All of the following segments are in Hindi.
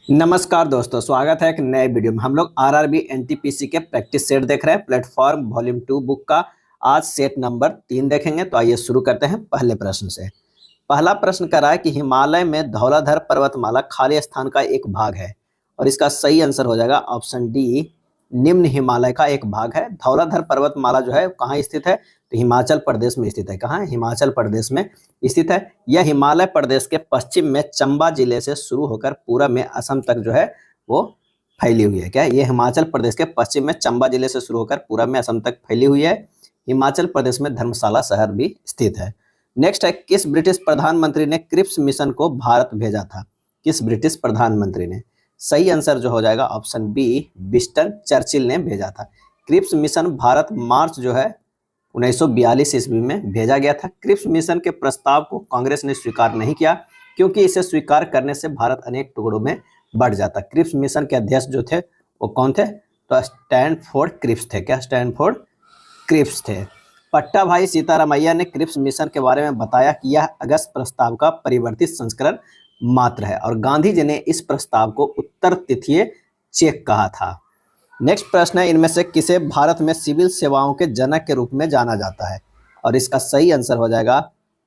नमस्कार दोस्तों, स्वागत है एक नए वीडियो में। हम लोग आरआरबी एनटीपीसी के प्रैक्टिस सेट देख रहे हैं। प्लेटफॉर्म वॉल्यूम 2 बुक का आज सेट नंबर 3 देखेंगे। तो आइए शुरू करते हैं पहले प्रश्न से। पहला प्रश्न कर रहा है कि हिमालय में धौलाधर पर्वतमाला खाली स्थान का एक भाग है, और इसका सही आंसर हो जाएगा ऑप्शन डी, निम्न हिमालय का एक भाग है। धौलाधर पर्वतमाला जो है कहाँ स्थित है? तो हिमाचल प्रदेश में स्थित है। कहाँ है? हिमाचल प्रदेश में स्थित है। यह हिमालय प्रदेश के पश्चिम में चंबा जिले से शुरू होकर पूरब में असम तक जो है वो फैली हुई है। क्या है? ये हिमाचल प्रदेश के पश्चिम में चंबा जिले से शुरू होकर पूरब में असम तक फैली हुई है। हिमाचल प्रदेश में धर्मशाला शहर भी स्थित है। नेक्स्ट है, किस ब्रिटिश प्रधानमंत्री ने क्रिप्स मिशन को भारत भेजा था? किस ब्रिटिश प्रधानमंत्री ने? सही आंसर जो हो जाएगा ऑप्शन बी, विंस्टन चर्चिल ने भेजा था। क्रिप्स मिशन भारत मार्च जो है 1942 ईस्वी में भेजा गया था। क्रिप्स मिशन के प्रस्ताव को कांग्रेस ने स्वीकार नहीं किया, क्योंकि इसे स्वीकार करने से भारत अनेक टुकड़ों में बढ़ जाता। क्रिप्स मिशन के अध्यक्ष जो थे वो कौन थे? तो स्टैनफोर्ड क्रिप्स थे। क्या? स्टैनफोर्ड क्रिप्स थे। पट्टा भाई सीतारामैया ने क्रिप्स मिशन के बारे में बताया कि यह अगस्त प्रस्ताव का परिवर्तित संस्करण मात्र है, और गांधी जी ने इस प्रस्ताव को उत्तर तिथिय चेक कहा था। नेक्स्ट प्रश्न है, इनमें से किसे भारत में सिविल सेवाओं के जनक के रूप में जाना जाता है? और इसका सही आंसर हो जाएगा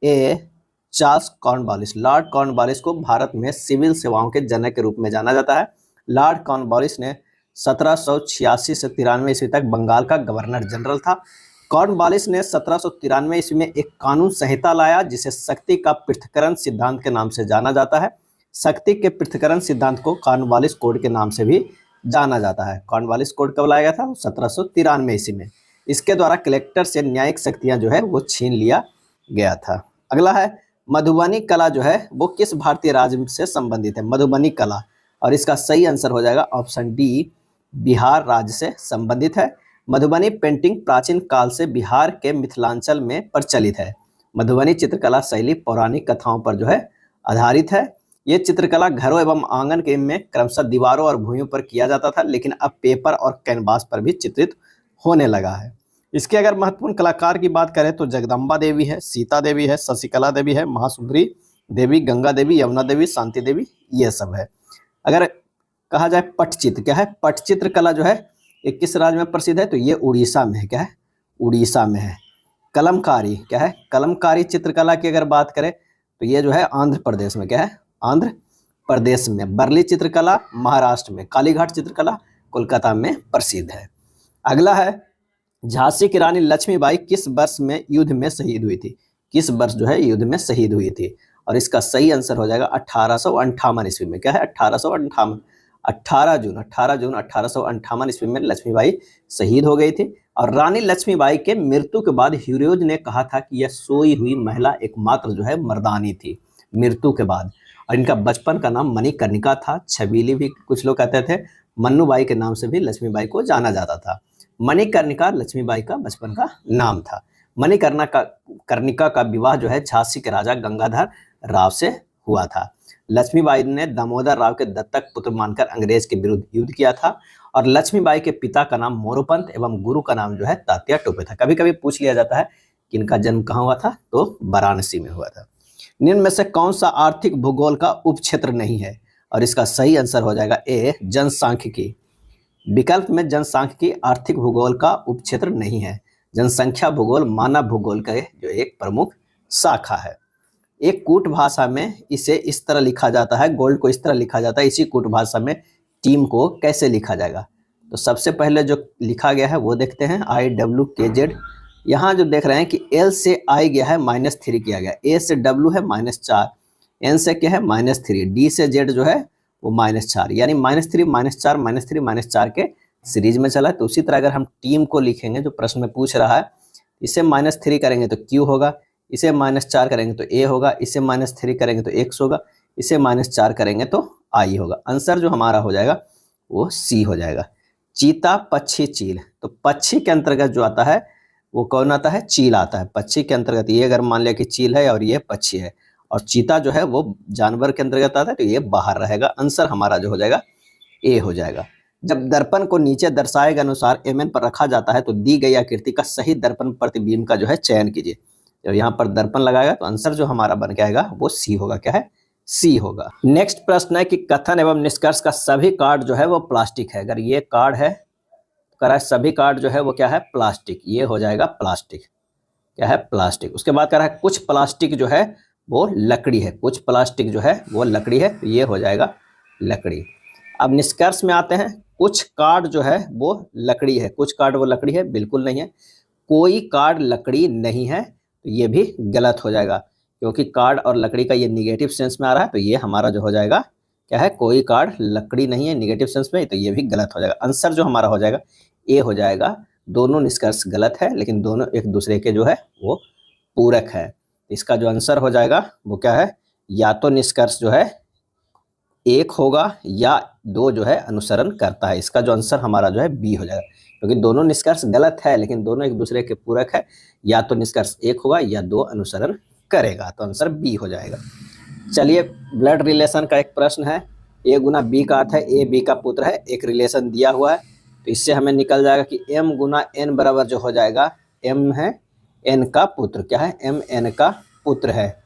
ए, चार्ल्स कॉर्नवालिस। लॉर्ड कॉर्नवालिस को भारत में सिविल सेवाओं के जनक के रूप में जाना जाता है। लॉर्ड कॉर्नवालिस ने 1786 से 93 ईस्वी तक बंगाल का गवर्नर जनरल था। कॉर्नवालिस ने 1793 ईस्वी में एक कानून संहिता लाया, जिसे शक्ति का पृथक्करण सिद्धांत के नाम से जाना जाता है। शक्ति के पृथक्करण सिद्धांत को कॉर्नवालिस कोड के नाम से भी जाना जाता है। कॉर्नवालिस कोड कब लाया गया था? 1793 ईस्वी में। इसके द्वारा कलेक्टर से न्यायिक शक्तियां जो है वो छीन लिया गया था। अगला है, मधुबनी कला जो है वो किस भारतीय राज्य से संबंधित है? मधुबनी कला, और इसका सही आंसर हो जाएगा ऑप्शन डी, बिहार राज्य से संबंधित है। मधुबनी पेंटिंग प्राचीन काल से बिहार के मिथिलांचल में प्रचलित है। मधुबनी चित्रकला शैली पौराणिक कथाओं पर जो है आधारित है। ये चित्रकला घरों एवं आंगन के में क्रमशः दीवारों और भूमियों पर किया जाता था, लेकिन अब पेपर और कैनवास पर भी चित्रित होने लगा है। इसके अगर महत्वपूर्ण कलाकार की बात करें तो जगदम्बा देवी है, सीता देवी है, शशिकला देवी है, महासुंदरी देवी, गंगा देवी, यमुना देवी, शांति देवी, ये सब है। अगर कहा जाए पटचित्र, क्या है? पटचित्र कला जो है ये किस राज्य में प्रसिद्ध है? तो ये उड़ीसा में है। क्या है? उड़ीसा में है। कलमकारी, क्या है? कलमकारी चित्रकला की अगर बात करें तो ये जो है आंध्र प्रदेश में, क्या है? आंध्र प्रदेश में। बर्ली चित्रकला महाराष्ट्र में। कालीघाट चित्रकला कोलकाता में प्रसिद्ध है। अगला है, झांसी की रानी लक्ष्मीबाई किस वर्ष में युद्ध में शहीद हुई थी? किस वर्ष जो है युद्ध में शहीद हुई थी? और इसका सही आंसर हो जाएगा 1858 ईस्वी में। क्या है? 1858, 18 जून 1858 ईस्वी में लक्ष्मीबाई शहीद हो गई थी। और रानी लक्ष्मीबाई के मृत्यु के बाद ह्यूरोज ने कहा था कि यह सोई हुई महिला एकमात्र जो है मर्दानी थी मृत्यु के बाद। और इनका बचपन का नाम मणिकर्णिका था। छबीली भी कुछ लोग कहते थे। मन्नूबाई के नाम से भी लक्ष्मीबाई को जाना जाता था। मणिकर्णिका लक्ष्मीबाई का बचपन का नाम था। कर्णिका का विवाह जो है झांसी के राजा गंगाधर राव से हुआ था। लक्ष्मीबाई ने दामोदर राव के दत्तक पुत्र मानकर अंग्रेज के विरुद्ध युद्ध किया था। और लक्ष्मीबाई के पिता का नाम मोरोपंत एवं गुरु का नाम जो है तात्या टोपे था। कभी कभी पूछ लिया जाता है कि इनका जन्म कहाँ हुआ था? तो वाराणसी में हुआ था। निम्न में से कौन सा आर्थिक भूगोल का उपक्षेत्र नहीं है? और इसका सही आंसर हो जाएगा ए, जनसांख्यिकी। विकल्प में जनसांख्यिकी आर्थिक भूगोल का उपक्षेत्र नहीं है। जनसंख्या भूगोल मानव भूगोल का जो एक प्रमुख शाखा है। एक कूट भाषा में इसे इस तरह लिखा जाता है, गोल्ड को इस तरह लिखा जाता है। इसी कूट भाषा में टीम को कैसे लिखा जाएगा? तो सबसे पहले जो लिखा गया है वो देखते हैं, IWKZ। यहाँ जो देख रहे हैं कि L से I गया है -3 किया गया, A से W है -4, N से क्या है -3, D से Z जो है वो -4, यानी -3 -4 -3 -4 के सीरीज में चला है। तो उसी तरह अगर हम टीम को लिखेंगे, जो प्रश्न में पूछ रहा है, इसे -3 करेंगे तो Q होगा, इसे -4 करेंगे तो A होगा, इसे -3 करेंगे तो X होगा, इसे -4 करेंगे तो I होगा। आंसर जो हमारा हो जाएगा वो C हो जाएगा। चीता, पक्षी, चील। तो पक्षी के अंतर्गत जो आता है वो कौन आता है? चील आता है। पक्षी के अंतर्गत ये अगर मान लिया कि चील है और ये पक्षी है, और चीता जो है वो जानवर के अंतर्गत आता है, तो ये बाहर रहेगा। आंसर हमारा जो हो जाएगा ए हो जाएगा। जब दर्पण को नीचे दर्शाए गए अनुसार MN पर रखा जाता है तो दी गई आकृति का सही दर्पण प्रतिबिंब का जो है चयन कीजिए। जब यहाँ पर दर्पण लगाएगा तो आंसर जो हमारा बन के आएगा वो सी होगा। क्या है? सी होगा। नेक्स्ट प्रश्न है कि कथन एवं निष्कर्ष का सभी कार्ड जो है वो प्लास्टिक है। अगर ये कार्ड है कह रहा है सभी कार्ड जो है वो क्या है, प्लास्टिक, ये हो जाएगा प्लास्टिक, क्या है, प्लास्टिक। उसके बाद कह रहा है कुछ प्लास्टिक जो है वो लकड़ी है, कुछ प्लास्टिक जो है वो लकड़ी है, तो ये हो जाएगा लकड़ी। अब निष्कर्ष में आते हैं, कुछ कार्ड जो है वो लकड़ी है, कुछ कार्ड वो लकड़ी है, बिल्कुल नहीं है। कोई कार्ड लकड़ी नहीं है, तो ये भी गलत हो जाएगा, क्योंकि कार्ड और लकड़ी का ये निगेटिव सेंस में आ रहा है, तो ये हमारा जो हो जाएगा क्या है, कोई कार्ड लकड़ी नहीं है निगेटिव सेंस में, तो ये भी गलत हो जाएगा। आंसर जो हमारा हो जाएगा ए हो जाएगा। दोनों निष्कर्ष गलत है, लेकिन दोनों एक दूसरे के जो है वो पूरक है। इसका जो आंसर हो जाएगा वो क्या है, या तो निष्कर्ष जो है एक होगा या दो जो है अनुसरण करता है। इसका जो आंसर हमारा जो है बी हो जाएगा, क्योंकि दोनों निष्कर्ष गलत है लेकिन दोनों एक दूसरे के पूरक है। या तो निष्कर्ष एक होगा या दो अनुसरण करेगा, तो आंसर बी हो जाएगा। चलिए, ब्लड रिलेशन का एक प्रश्न है। ए गुना बी का अर्थ है ए बी का पुत्र है, एक रिलेशन दिया हुआ है, तो इससे हमें निकल जाएगा कि एम गुना एन बराबर जो हो जाएगा, एम है एन का पुत्र, क्या है, एम एन का पुत्र है।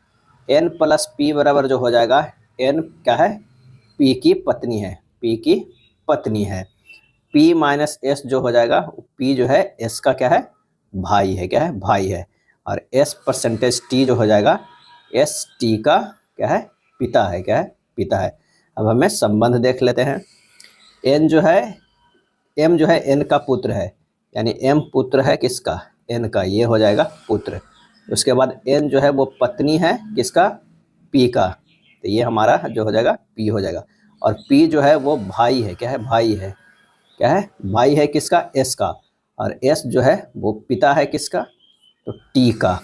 एन प्लस पी बराबर जो हो जाएगा, एन क्या है, पी की पत्नी है, पी की पत्नी है। पी माइनस एस जो हो जाएगा, पी जो है एस का क्या है, भाई है, क्या है, भाई है। और एस परसेंटेज टी जो हो जाएगा, एस टी का क्या है, पिता है, क्या है, पिता है। अब हमें संबंध देख लेते हैं। एन जो है, एम जो है एन का पुत्र है, यानी एम पुत्र है किसका, एन का, ये हो जाएगा पुत्र। उसके बाद एन जो है वो पत्नी है किसका, पी का, तो ये हमारा जो हो जाएगा पी हो जाएगा। और पी जो है वो भाई है, क्या है, भाई है, क्या है, भाई है किसका, एस का। और एस जो है वो पिता है किसका, तो टी का।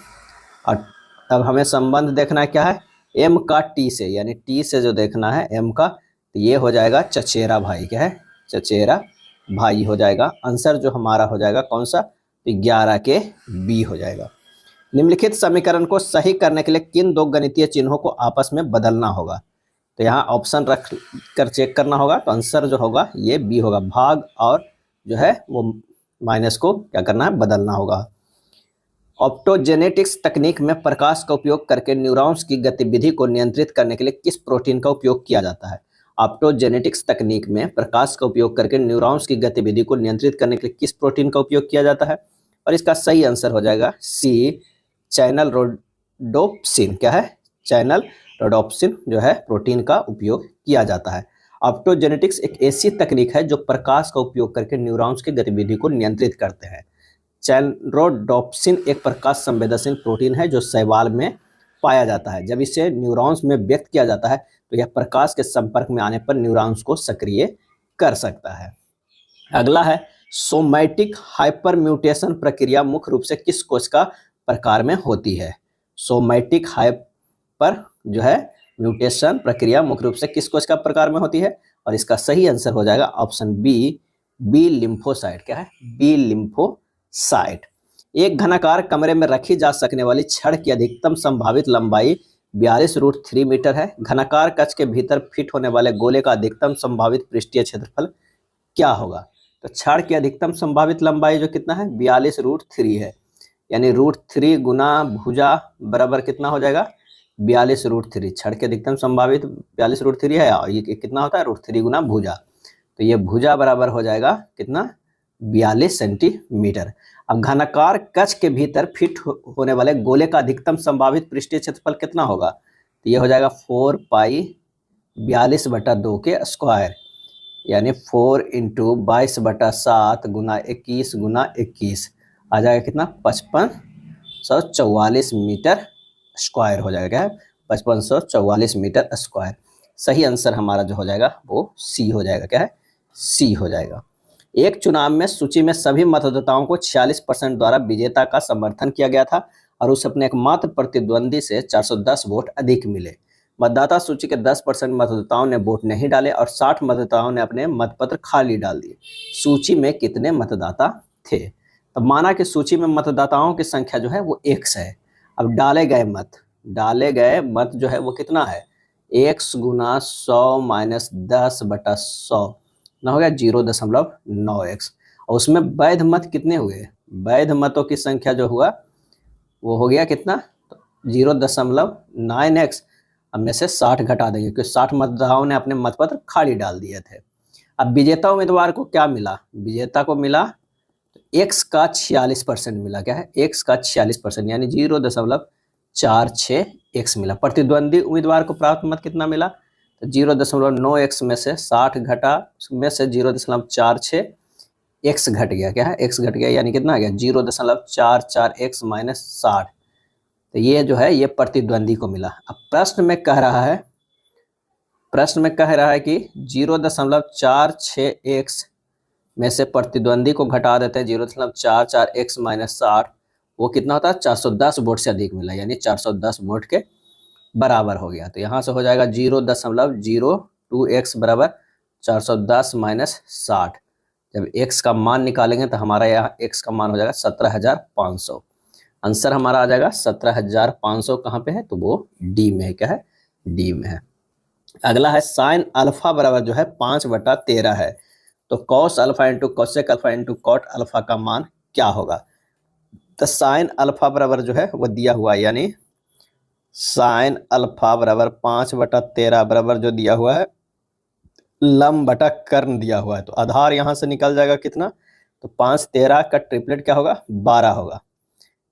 और अब हमें संबंध देखना है क्या है, एम का टी से, यानी टी से जो देखना है एम का, तो ये हो जाएगा चचेरा भाई, क्या है, चचेरा भाई हो जाएगा। आंसर जो हमारा हो जाएगा कौन सा, तो 11 के बी हो जाएगा। निम्नलिखित समीकरण को सही करने के लिए किन दो गणितीय चिन्हों को आपस में बदलना होगा, तो यहाँ ऑप्शन रख कर चेक करना होगा, तो आंसर जो होगा ये बी होगा, भाग और जो है वो माइनस को क्या करना है, बदलना होगा। ऑप्टोजेनेटिक्स तकनीक में प्रकाश का उपयोग करके न्यूरॉन्स की गतिविधि को नियंत्रित करने के लिए किस प्रोटीन का उपयोग किया जाता है। ऑप्टोजेनेटिक्स तकनीक में प्रकाश का उपयोग करके न्यूरॉन्स की गतिविधि को नियंत्रित करने के लिए किस प्रोटीन का उपयोग किया जाता है, और इसका सही आंसर हो जाएगा सी, चैनल रोडोप्सिन, क्या है, चैनल रोडोप्सिन जो है प्रोटीन का उपयोग किया जाता है। ऑप्टोजेनेटिक्स एक ऐसी तकनीक है जो प्रकाश का उपयोग करके न्यूरॉन्स की गतिविधि को नियंत्रित करते हैं। चैनरोडोप्सिन एक प्रकाश संवेदनशील प्रोटीन है जो शैवाल में पाया जाता है। जब इसे न्यूरॉन्स में व्यक्त किया जाता है तो यह प्रकाश के संपर्क में आने पर न्यूरॉन्स को सक्रिय कर सकता है। अगला है, सोमैटिक हाइपरम्यूटेशन प्रक्रिया मुख्य रूप से किस कोशिका प्रकार में होती है। सोमैटिक हाइपर जो है म्यूटेशन प्रक्रिया मुख्य रूप से किस कोशिका प्रकार में होती है, और इसका सही आंसर हो जाएगा ऑप्शन बी, बी लिम्फोसाइट, क्या है, बी लिम्फोसाइट। एक घनाकार कमरे में रखी जा सकने वाली छड़ की अधिकतम संभावित लंबाई 42√3 मीटर है। घनाकार कक्ष के भीतर फिट होने वाले गोले का अधिकतम संभावित पृष्ठीय क्षेत्रफल क्या होगा। तो छड़ की अधिकतम संभावित लंबाई जो कितना है, 42√3 है, यानी √3 गुना भुजा बराबर कितना हो जाएगा, 42√3। छड़ के अधिकतम संभावित 42√3 है, और ये कितना होता है, √3 गुना भुजा, तो ये भुजा बराबर हो जाएगा कितना, 42 सेंटीमीटर। अब घनाकार कक्ष के भीतर फिट होने वाले गोले का अधिकतम संभावित पृष्ठीय क्षेत्रफल कितना होगा, तो ये हो जाएगा 4 पाई 42/2 के स्क्वायर, यानी 4 × 22/7 गुना 21 गुना 21 आ जाएगा कितना, 5544 मीटर स्क्वायर हो जाएगा, 5544 मीटर स्क्वायर। सही आंसर हमारा जो हो जाएगा वो सी हो जाएगा, क्या है, सी हो जाएगा। एक चुनाव में सूची में सभी मतदाताओं को 46% द्वारा विजेता का समर्थन किया गया था और उसे अपने एकमात्र प्रतिद्वंदी से 410 वोट अधिक मिले। मतदाता सूची के 10% मतदाताओं ने वोट नहीं डाले और 60 मतदाताओं ने अपने मतपत्र खाली डाल दिए। सूची में कितने मतदाता थे। अब माना कि सूची में मतदाताओं की संख्या जो है वो 100 है। अब डाले गए मत जो है वो कितना है, 1 गुना 100 माइनस 10/100 ना हो गया 0.9x। और उसमें वैध मत कितने हुए, वैध मतों की संख्या जो हुआ वो हो गया कितना, 0.9x। अब में से 60 घटा देंगे क्योंकि 60 मतदाताओं ने अपने मतपत्र खाली डाल दिए थे। अब विजेता उम्मीदवार को क्या मिला? विजेता को मिला एक्स का 46% मिला। क्या है? एक्स का 46% यानी 0.46 एक्स मिला। प्रतिद्वंदी उम्मीदवार को प्राप्त मत कितना मिला? तो 0.9 एक्स में से 60 घटा, उसमें से 0.46 एक्स घट गया। क्या है? एक्स घट गया यानी कितना आ गया? 0.44 एक्स माइनस 60। तो ये जो है ये प्रतिद्वंदी को मिला। अब प्रश्न में कह रहा है कि 0.46 एक्स में से प्रतिद्वंदी को घटा देते हैं 0.44 एक्स माइनस 60, वो कितना होता है? 410 वोट से अधिक मिला, यानी 410 वोट के बराबर हो गया। तो यहाँ से हो जाएगा 0.02 एक्स बराबर 410 माइनस 60। जब एक्स का मान निकालेंगे तो हमारा यहाँ एक्स का मान हो जाएगा 17,500। आंसर हमारा आ जाएगा 17,500। कहाँ पे है? तो वो डी में है। क्या है? डी में है। अगला है साइन अल्फा बराबर जो है 5/13 है, तो cos alpha into cosec alpha into cot alpha का मान क्या होगा? तो साइन अल्फा बराबर जो है वो दिया हुआ है, यानी साइन अल्फा बराबर 5/13 बराबर जो दिया हुआ है लंब बटा कर्ण दिया हुआ है। तो आधार यहां से निकल जाएगा कितना? तो 5/13 का ट्रिपलेट क्या होगा? 12 होगा।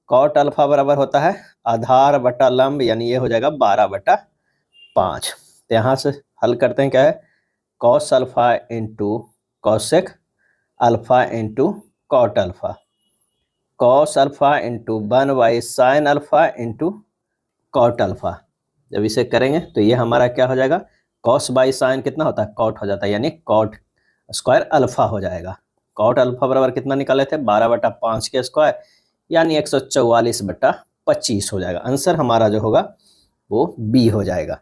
कॉट अल्फा बराबर होता है आधार बटा लंब, यानी ये हो जाएगा 12/5। तो यहाँ से हल करते हैं। क्या है? Cos alpha into cosec alpha into cot alpha, cos alpha into sine alpha into cot alpha. जब इसे करेंगे तो ये हमारा क्या हो जाएगा? कॉस बाई साइन कितना होता है? कॉट हो जाता है, यानी कॉट स्क्वायर अल्फा हो जाएगा। कॉट अल्फा बराबर कितना निकाले थे? 12/5 के स्क्वायर, यानी 144/25 हो जाएगा। आंसर हमारा जो होगा वो बी हो जाएगा।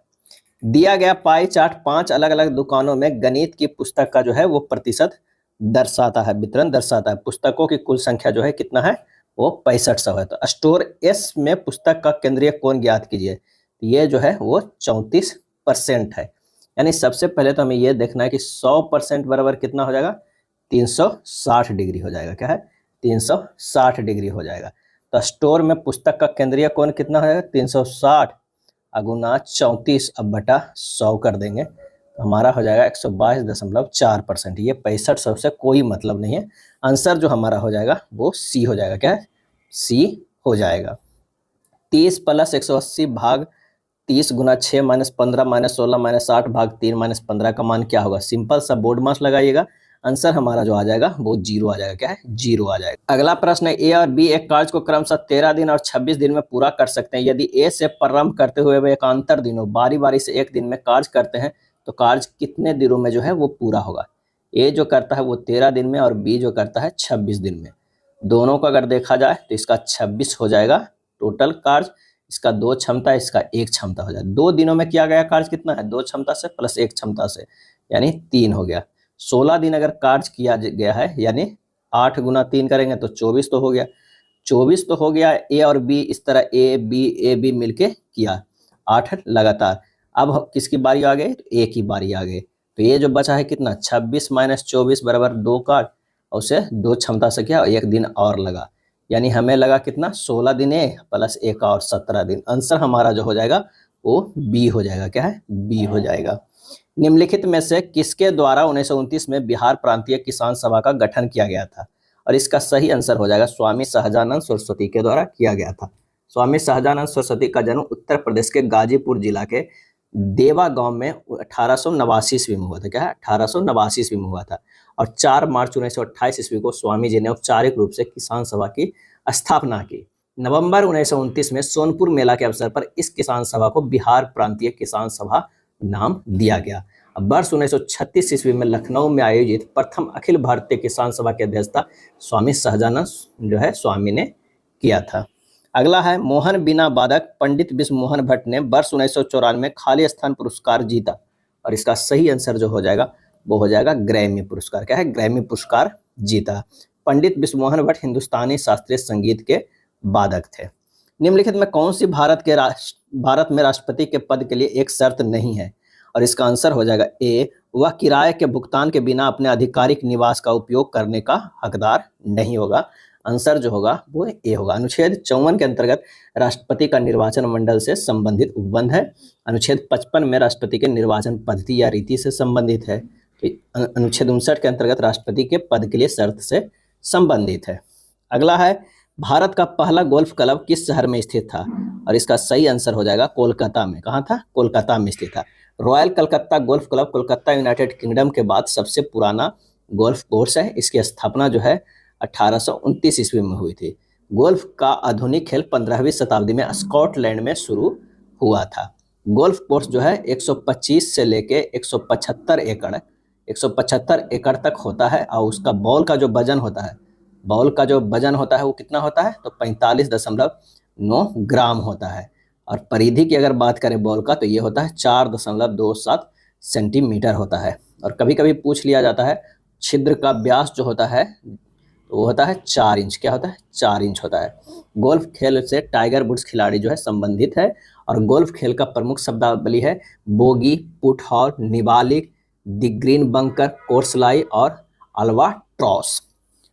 दिया गया पाई चार्ट 5 अलग अलग दुकानों में गणित की पुस्तक का जो है वो प्रतिशत दर्शाता है, वितरण दर्शाता है। पुस्तकों की कुल संख्या जो है कितना है? वो 6500 है। तो स्टोर एस में पुस्तक का केंद्रीय कोण ज्ञात कीजिए। तो ये जो है वो 34% है। यानी सबसे पहले तो हमें ये देखना है कि 100% बराबर कितना हो जाएगा? 360 डिग्री हो जाएगा। क्या है? 360 डिग्री हो जाएगा। तो स्टोर में पुस्तक का केंद्रीय कोण कितना हो जाएगा? 360 अगुना 34 अब बटा 100 कर देंगे तो हमारा हो जाएगा 122.4%। ये 6500 से कोई मतलब नहीं है। आंसर जो हमारा हो जाएगा वो सी हो जाएगा। क्या है? सी हो जाएगा। 30 + 180 भाग 30 गुना 6 माइनस 15 माइनस 16 माइनस 60 भाग 3 माइनस 15 का मान क्या होगा? सिंपल सा बोर्ड मास लगाइएगा। आंसर हमारा जो आ जाएगा वो 0 आ जाएगा। क्या है? 0 आ जाएगा। अगला प्रश्न है ए और बी एक कार्य को क्रमशः 13 दिन और 26 दिन में पूरा कर सकते हैं। यदि ए से प्रारंभ करते हुए वे एकांतर दिनों बारी बारी से एक दिन में कार्य करते हैं तो कार्य कितने दिनों में जो है वो पूरा होगा? ए जो करता है वो 13 दिन में और बी जो करता है 26 दिन में। दोनों को अगर देखा जाए तो इसका 26 हो जाएगा टोटल कार्य, इसका 2 क्षमता, इसका 1 क्षमता हो जाए। 2 दिनों में किया गया कार्य कितना है? 2 क्षमता से प्लस 1 क्षमता से, यानी 3 हो गया। 16 दिन अगर कार्य किया गया है, यानी 8 गुना 3 करेंगे तो 24 तो हो गया। 24 तो हो गया। ए और बी इस तरह ए बी मिलके किया 8 लगातार। अब किसकी बारी आ गई? ए की बारी आ गई। तो ये जो बचा है कितना? 26 माइनस 24 बराबर 2 कार्य, और उसे 2 क्षमता से किया, 1 दिन और लगा, यानी हमें लगा कितना? 16 दिन ए प्लस 1 और 17 दिन। आंसर हमारा जो हो जाएगा वो बी हो जाएगा। क्या है? बी हो जाएगा। निम्नलिखित में से किसके द्वारा 1929 में बिहार प्रांतीय किसान सभा का गठन किया गया था? और इसका सही आंसर हो जाएगा स्वामी सहजानंद सरस्वती के द्वारा किया गया था। स्वामी सहजानंद सरस्वती का जन्म उत्तर प्रदेश के गाजीपुर जिला के देवा गांव में 1889 ईस्वी में हुआ था। क्या है? 1889 ईस्वी में हुआ था। और 4 मार्च 1928 ईस्वी को स्वामी जी ने औपचारिक रूप से किसान सभा की स्थापना की। नवंबर 1929 में सोनपुर मेला के अवसर पर इस किसान सभा को बिहार प्रांतीय किसान सभा नाम दिया गया। अब वर्ष 1936 ईस्वी में लखनऊ में आयोजित प्रथम अखिल भारतीय किसान सभा की अध्यक्षता स्वामी सहजानंद जो है स्वामी ने किया था। अगला है मोहन बीना वादक पंडित विश्व मोहन भट्ट ने वर्ष 1994 में खाली स्थान पुरस्कार जीता, और इसका सही आंसर जो हो जाएगा वो हो जाएगा ग्रैमी पुरस्कार। क्या है? ग्रैमी पुरस्कार जीता। पंडित विश्व मोहन भट्ट हिंदुस्तानी शास्त्रीय संगीत के वादक थे। निम्नलिखित में कौन सी भारत में राष्ट्रपति के पद के लिए एक शर्त नहीं है? और इसका आंसर हो जाएगा ए, वह किराए के भुगतान के बिना अपने आधिकारिक निवास का उपयोग करने का हकदार नहीं होगा। आंसर जो होगा वो ए होगा। अनुच्छेद 54 के अंतर्गत राष्ट्रपति का निर्वाचन मंडल से संबंधित उपबंध है। अनुच्छेद 55 में राष्ट्रपति के निर्वाचन पद्धति या रीति से संबंधित है। अनुच्छेद 59 के अंतर्गत राष्ट्रपति के पद के लिए शर्त से संबंधित है। अगला है, भारत का पहला गोल्फ क्लब किस शहर में स्थित था? और इसका सही आंसर हो जाएगा कोलकाता में। कहाँ था? कोलकाता में स्थित था। Royal Calcutta golf club Kolkata United kingdom के बाद सबसे पुराना गोल्फ कोर्स है। इसकी स्थापना जो है 1829 ईस्वी में हुई थी। गोल्फ का आधुनिक खेल 15वीं शताब्दी में स्कॉटलैंड में शुरू हुआ था। गोल्फ कोर्स जो है 125 से लेके 175 एकड़ तक होता है और उसका बॉल का जो वजन होता है वो कितना होता है? तो 45.9 ग्राम होता है। और परिधि की अगर बात करें बॉल का तो ये होता है 4.27 सेंटीमीटर होता है। और कभी कभी पूछ लिया जाता है छिद्र का व्यास जो होता है तो वो होता है 4 इंच। क्या होता है? 4 इंच होता है। गोल्फ खेल से टाइगर वुड्स खिलाड़ी जो है संबंधित है। और गोल्फ खेल का प्रमुख शब्दावली है bogey, putt hole, niblick, the green bunker, course lie और अल्बाट्रॉस।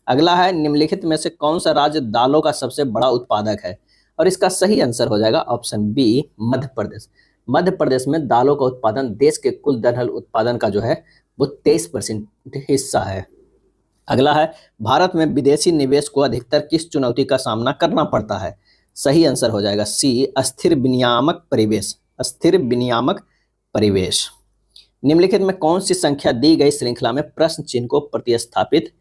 अगला है, निम्नलिखित में से कौन सा राज्य दालों का सबसे बड़ा उत्पादक है? और इसका सही आंसर हो जाएगा ऑप्शन बी, मध्य प्रदेश। मध्य प्रदेश में दालों का उत्पादन देश के कुल दलहन उत्पादन का जो है वो 23% हिस्सा है। अगला है, भारत में विदेशी निवेश को अधिकतर किस चुनौती का सामना करना पड़ता है? सही आंसर हो जाएगा सी, अस्थिर विनियामक परिवेश। अस्थिर विनियामक परिवेश। निम्नलिखित में कौन सी संख्या दी गई श्रृंखला में प्रश्न चिन्ह को प्रतिस्थापित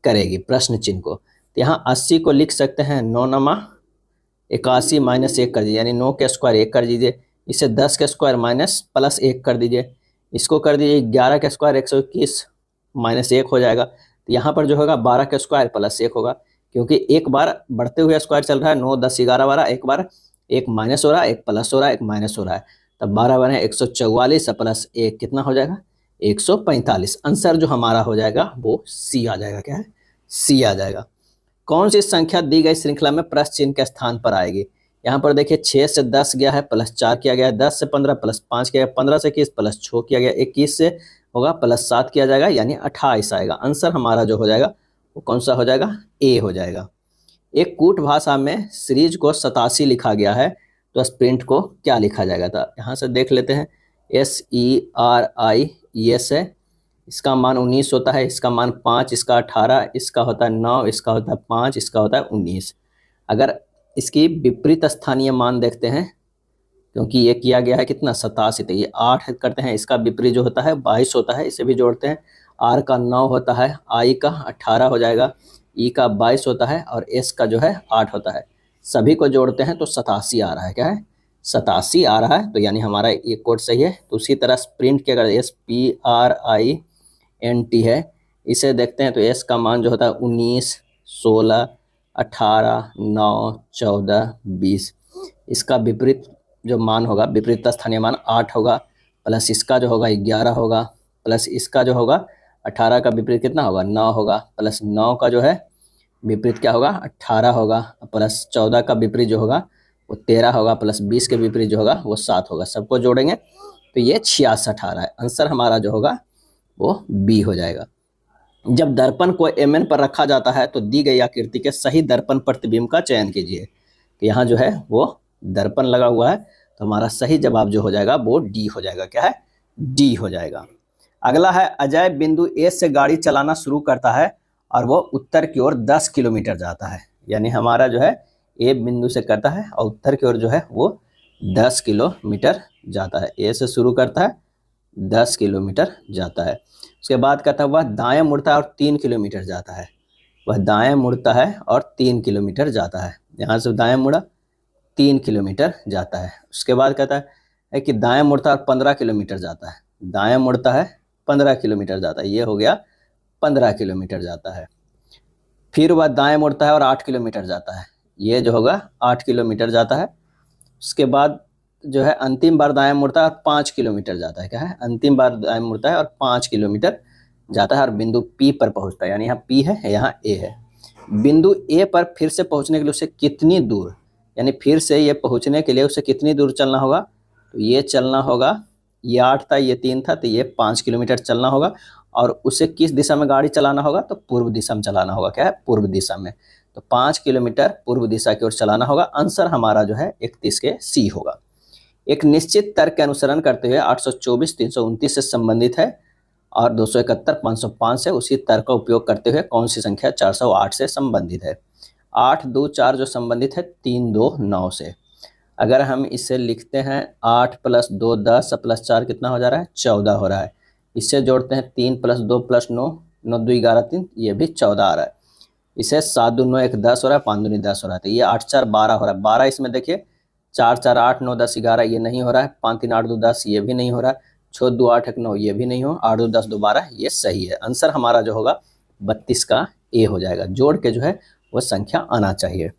करेगी? प्रश्न चिन्ह को तो यहाँ 80 को लिख सकते हैं 9 नमा 81 माइनस 1 कर दीजिए, यानी 9 के स्क्वायर 1 कर दीजिए। इसे 10 के स्क्वायर माइनस प्लस 1 कर दीजिए। इसको कर दीजिए 11 के स्क्वायर 121 माइनस 1 हो जाएगा। तो यहाँ पर जो होगा 12 के स्क्वायर प्लस 1 होगा, क्योंकि एक बार बढ़ते हुए स्क्वायर चल रहा है। 9 10 11 12, एक बार एक माइनस हो रहा है, एक प्लस हो रहा है, एक माइनस हो रहा है। तब 12 12 144 प्लस 1 कितना हो जाएगा? 145। आंसर जो हमारा हो जाएगा वो सी आ जाएगा। क्या है? सी आ जाएगा। कौन सी संख्या दी गई श्रृंखला में प्रश्न चिन्ह के स्थान पर आएगी? यहाँ पर देखिए 6 से 10 गया है, प्लस 4 किया गया है, 10 से 15 प्लस 5 किया गया, 15 से 21 प्लस 6 किया गया, 21 से होगा प्लस 7 किया जाएगा, यानी 28 आएगा। आंसर हमारा जो हो जाएगा वो कौन सा हो जाएगा? ए हो जाएगा। एक कूट भाषा में सीरीज को 87 लिखा गया है, तो स्प्रिंट को क्या लिखा जाएगा? था यहाँ से देख लेते हैं। SERIES है, इसका मान 19 होता है, इसका मान 5, इसका 18, इसका होता है 9, इसका होता है 5, इसका होता है 19। अगर इसकी विपरीत स्थानीय मान देखते हैं, क्योंकि ये किया गया है कितना 87, तो ये 8 करते हैं। इसका विपरीत जो होता है 22 होता है, इसे भी जोड़ते हैं। R का 9 होता है, I का 18 हो जाएगा, E का 22 होता है और S का जो है 8 होता है। सभी को जोड़ते हैं तो 87 आ रहा है। क्या है? 87 आ रहा है, तो यानी हमारा ये कोड सही है। तो उसी तरह स्प्रिंट के अगर SPRINT है, इसे देखते हैं तो S का मान जो होता है 19, 16, 18, 9, 14, 20। इसका विपरीत जो मान होगा, विपरीत स्थानीय मान 8 होगा, प्लस इसका जो होगा 11 होगा, प्लस इसका जो होगा 18 का विपरीत कितना होगा? 9 होगा, प्लस 9 का जो है विपरीत क्या होगा? 18 होगा, प्लस 14 का विपरीत जो होगा वो 13 होगा, प्लस 20 के विपरीत जो होगा वो 7 होगा। सबको जोड़ेंगे तो ये 66 आ रहा है। आंसर हमारा जो होगा वो बी हो जाएगा। जब दर्पण को MN पर रखा जाता है तो दी गई आकृति के सही दर्पण प्रतिबिंब का चयन कीजिए। तो यहाँ जो है वो दर्पण लगा हुआ है, तो हमारा सही जवाब जो हो जाएगा वो डी हो जाएगा। क्या है? डी हो जाएगा। अगला है, अजय बिंदु ए से गाड़ी चलाना शुरू करता है और वो उत्तर की ओर 10 किलोमीटर जाता है। यानी हमारा जो है ए बिंदु से करता है और उत्तर की ओर जो है वो 10 किलोमीटर जाता है। ए से शुरू करता है, 10 किलोमीटर जाता है। उसके बाद कहता है वह दाएं मुड़ता है और 3 किलोमीटर जाता है। वह दाएं मुड़ता है और 3 किलोमीटर जाता है। यहाँ से दाएं मुड़ा 3 किलोमीटर जाता है। उसके बाद कहता है कि दाएं मुड़ता है और 15 किलोमीटर जाता है। दाएं मुड़ता है 15 किलोमीटर जाता है, ये हो गया 15 किलोमीटर जाता है। फिर वह दाएं मुड़ता है और 8 किलोमीटर जाता है, ये जो होगा 8 किलोमीटर जाता है। उसके बाद जो है अंतिम बार दाएं मुड़ता है और 5 किलोमीटर जाता है। क्या है? अंतिम बार दाएं मुड़ता है और 5 किलोमीटर जाता है और बिंदु P पर पहुंचता है। यानी यहाँ P है, यहाँ A है। बिंदु A पर फिर से पहुंचने के लिए उसे कितनी दूर, यानी फिर से ये पहुंचने के लिए उसे कितनी दूर चलना होगा? तो ये चलना होगा, ये 8 था, ये 3 था, तो ये 5 किलोमीटर चलना होगा। और उसे किस दिशा में गाड़ी चलाना होगा? तो पूर्व दिशा में चलाना होगा। क्या है? पूर्व दिशा में। तो 5 किलोमीटर पूर्व दिशा की ओर चलाना होगा। आंसर हमारा जो है 31 के सी होगा। एक निश्चित तर्क के अनुसरण करते हुए 824 329 से संबंधित है और 271 505 से उसी तर्क का उपयोग करते हुए कौन सी संख्या 408 से संबंधित है। 8 2 4 जो संबंधित है 3 2 9 से। अगर हम इसे लिखते हैं 8 + 2 10 + 4 कितना हो जा रहा है 14 हो रहा है। इससे जोड़ते हैं 3 + 2 + 9 9 2 11 3, ये भी 14 आ रहा है। इसे 7 2 9 1 10 हो रहा है, 5 2 10 हो रहा है, तो ये 8 4 12 हो रहा है। 12 इसमें देखिए 4 4 8 9 10 11 ये नहीं हो रहा है, 5 3 8 2 10 ये भी नहीं हो रहा है, 6 2 8 1 9 ये भी नहीं हो, 8 2 10 2 12 ये सही है। आंसर हमारा जो होगा 32 का ए हो जाएगा। जोड़ के जो है वो संख्या आना चाहिए।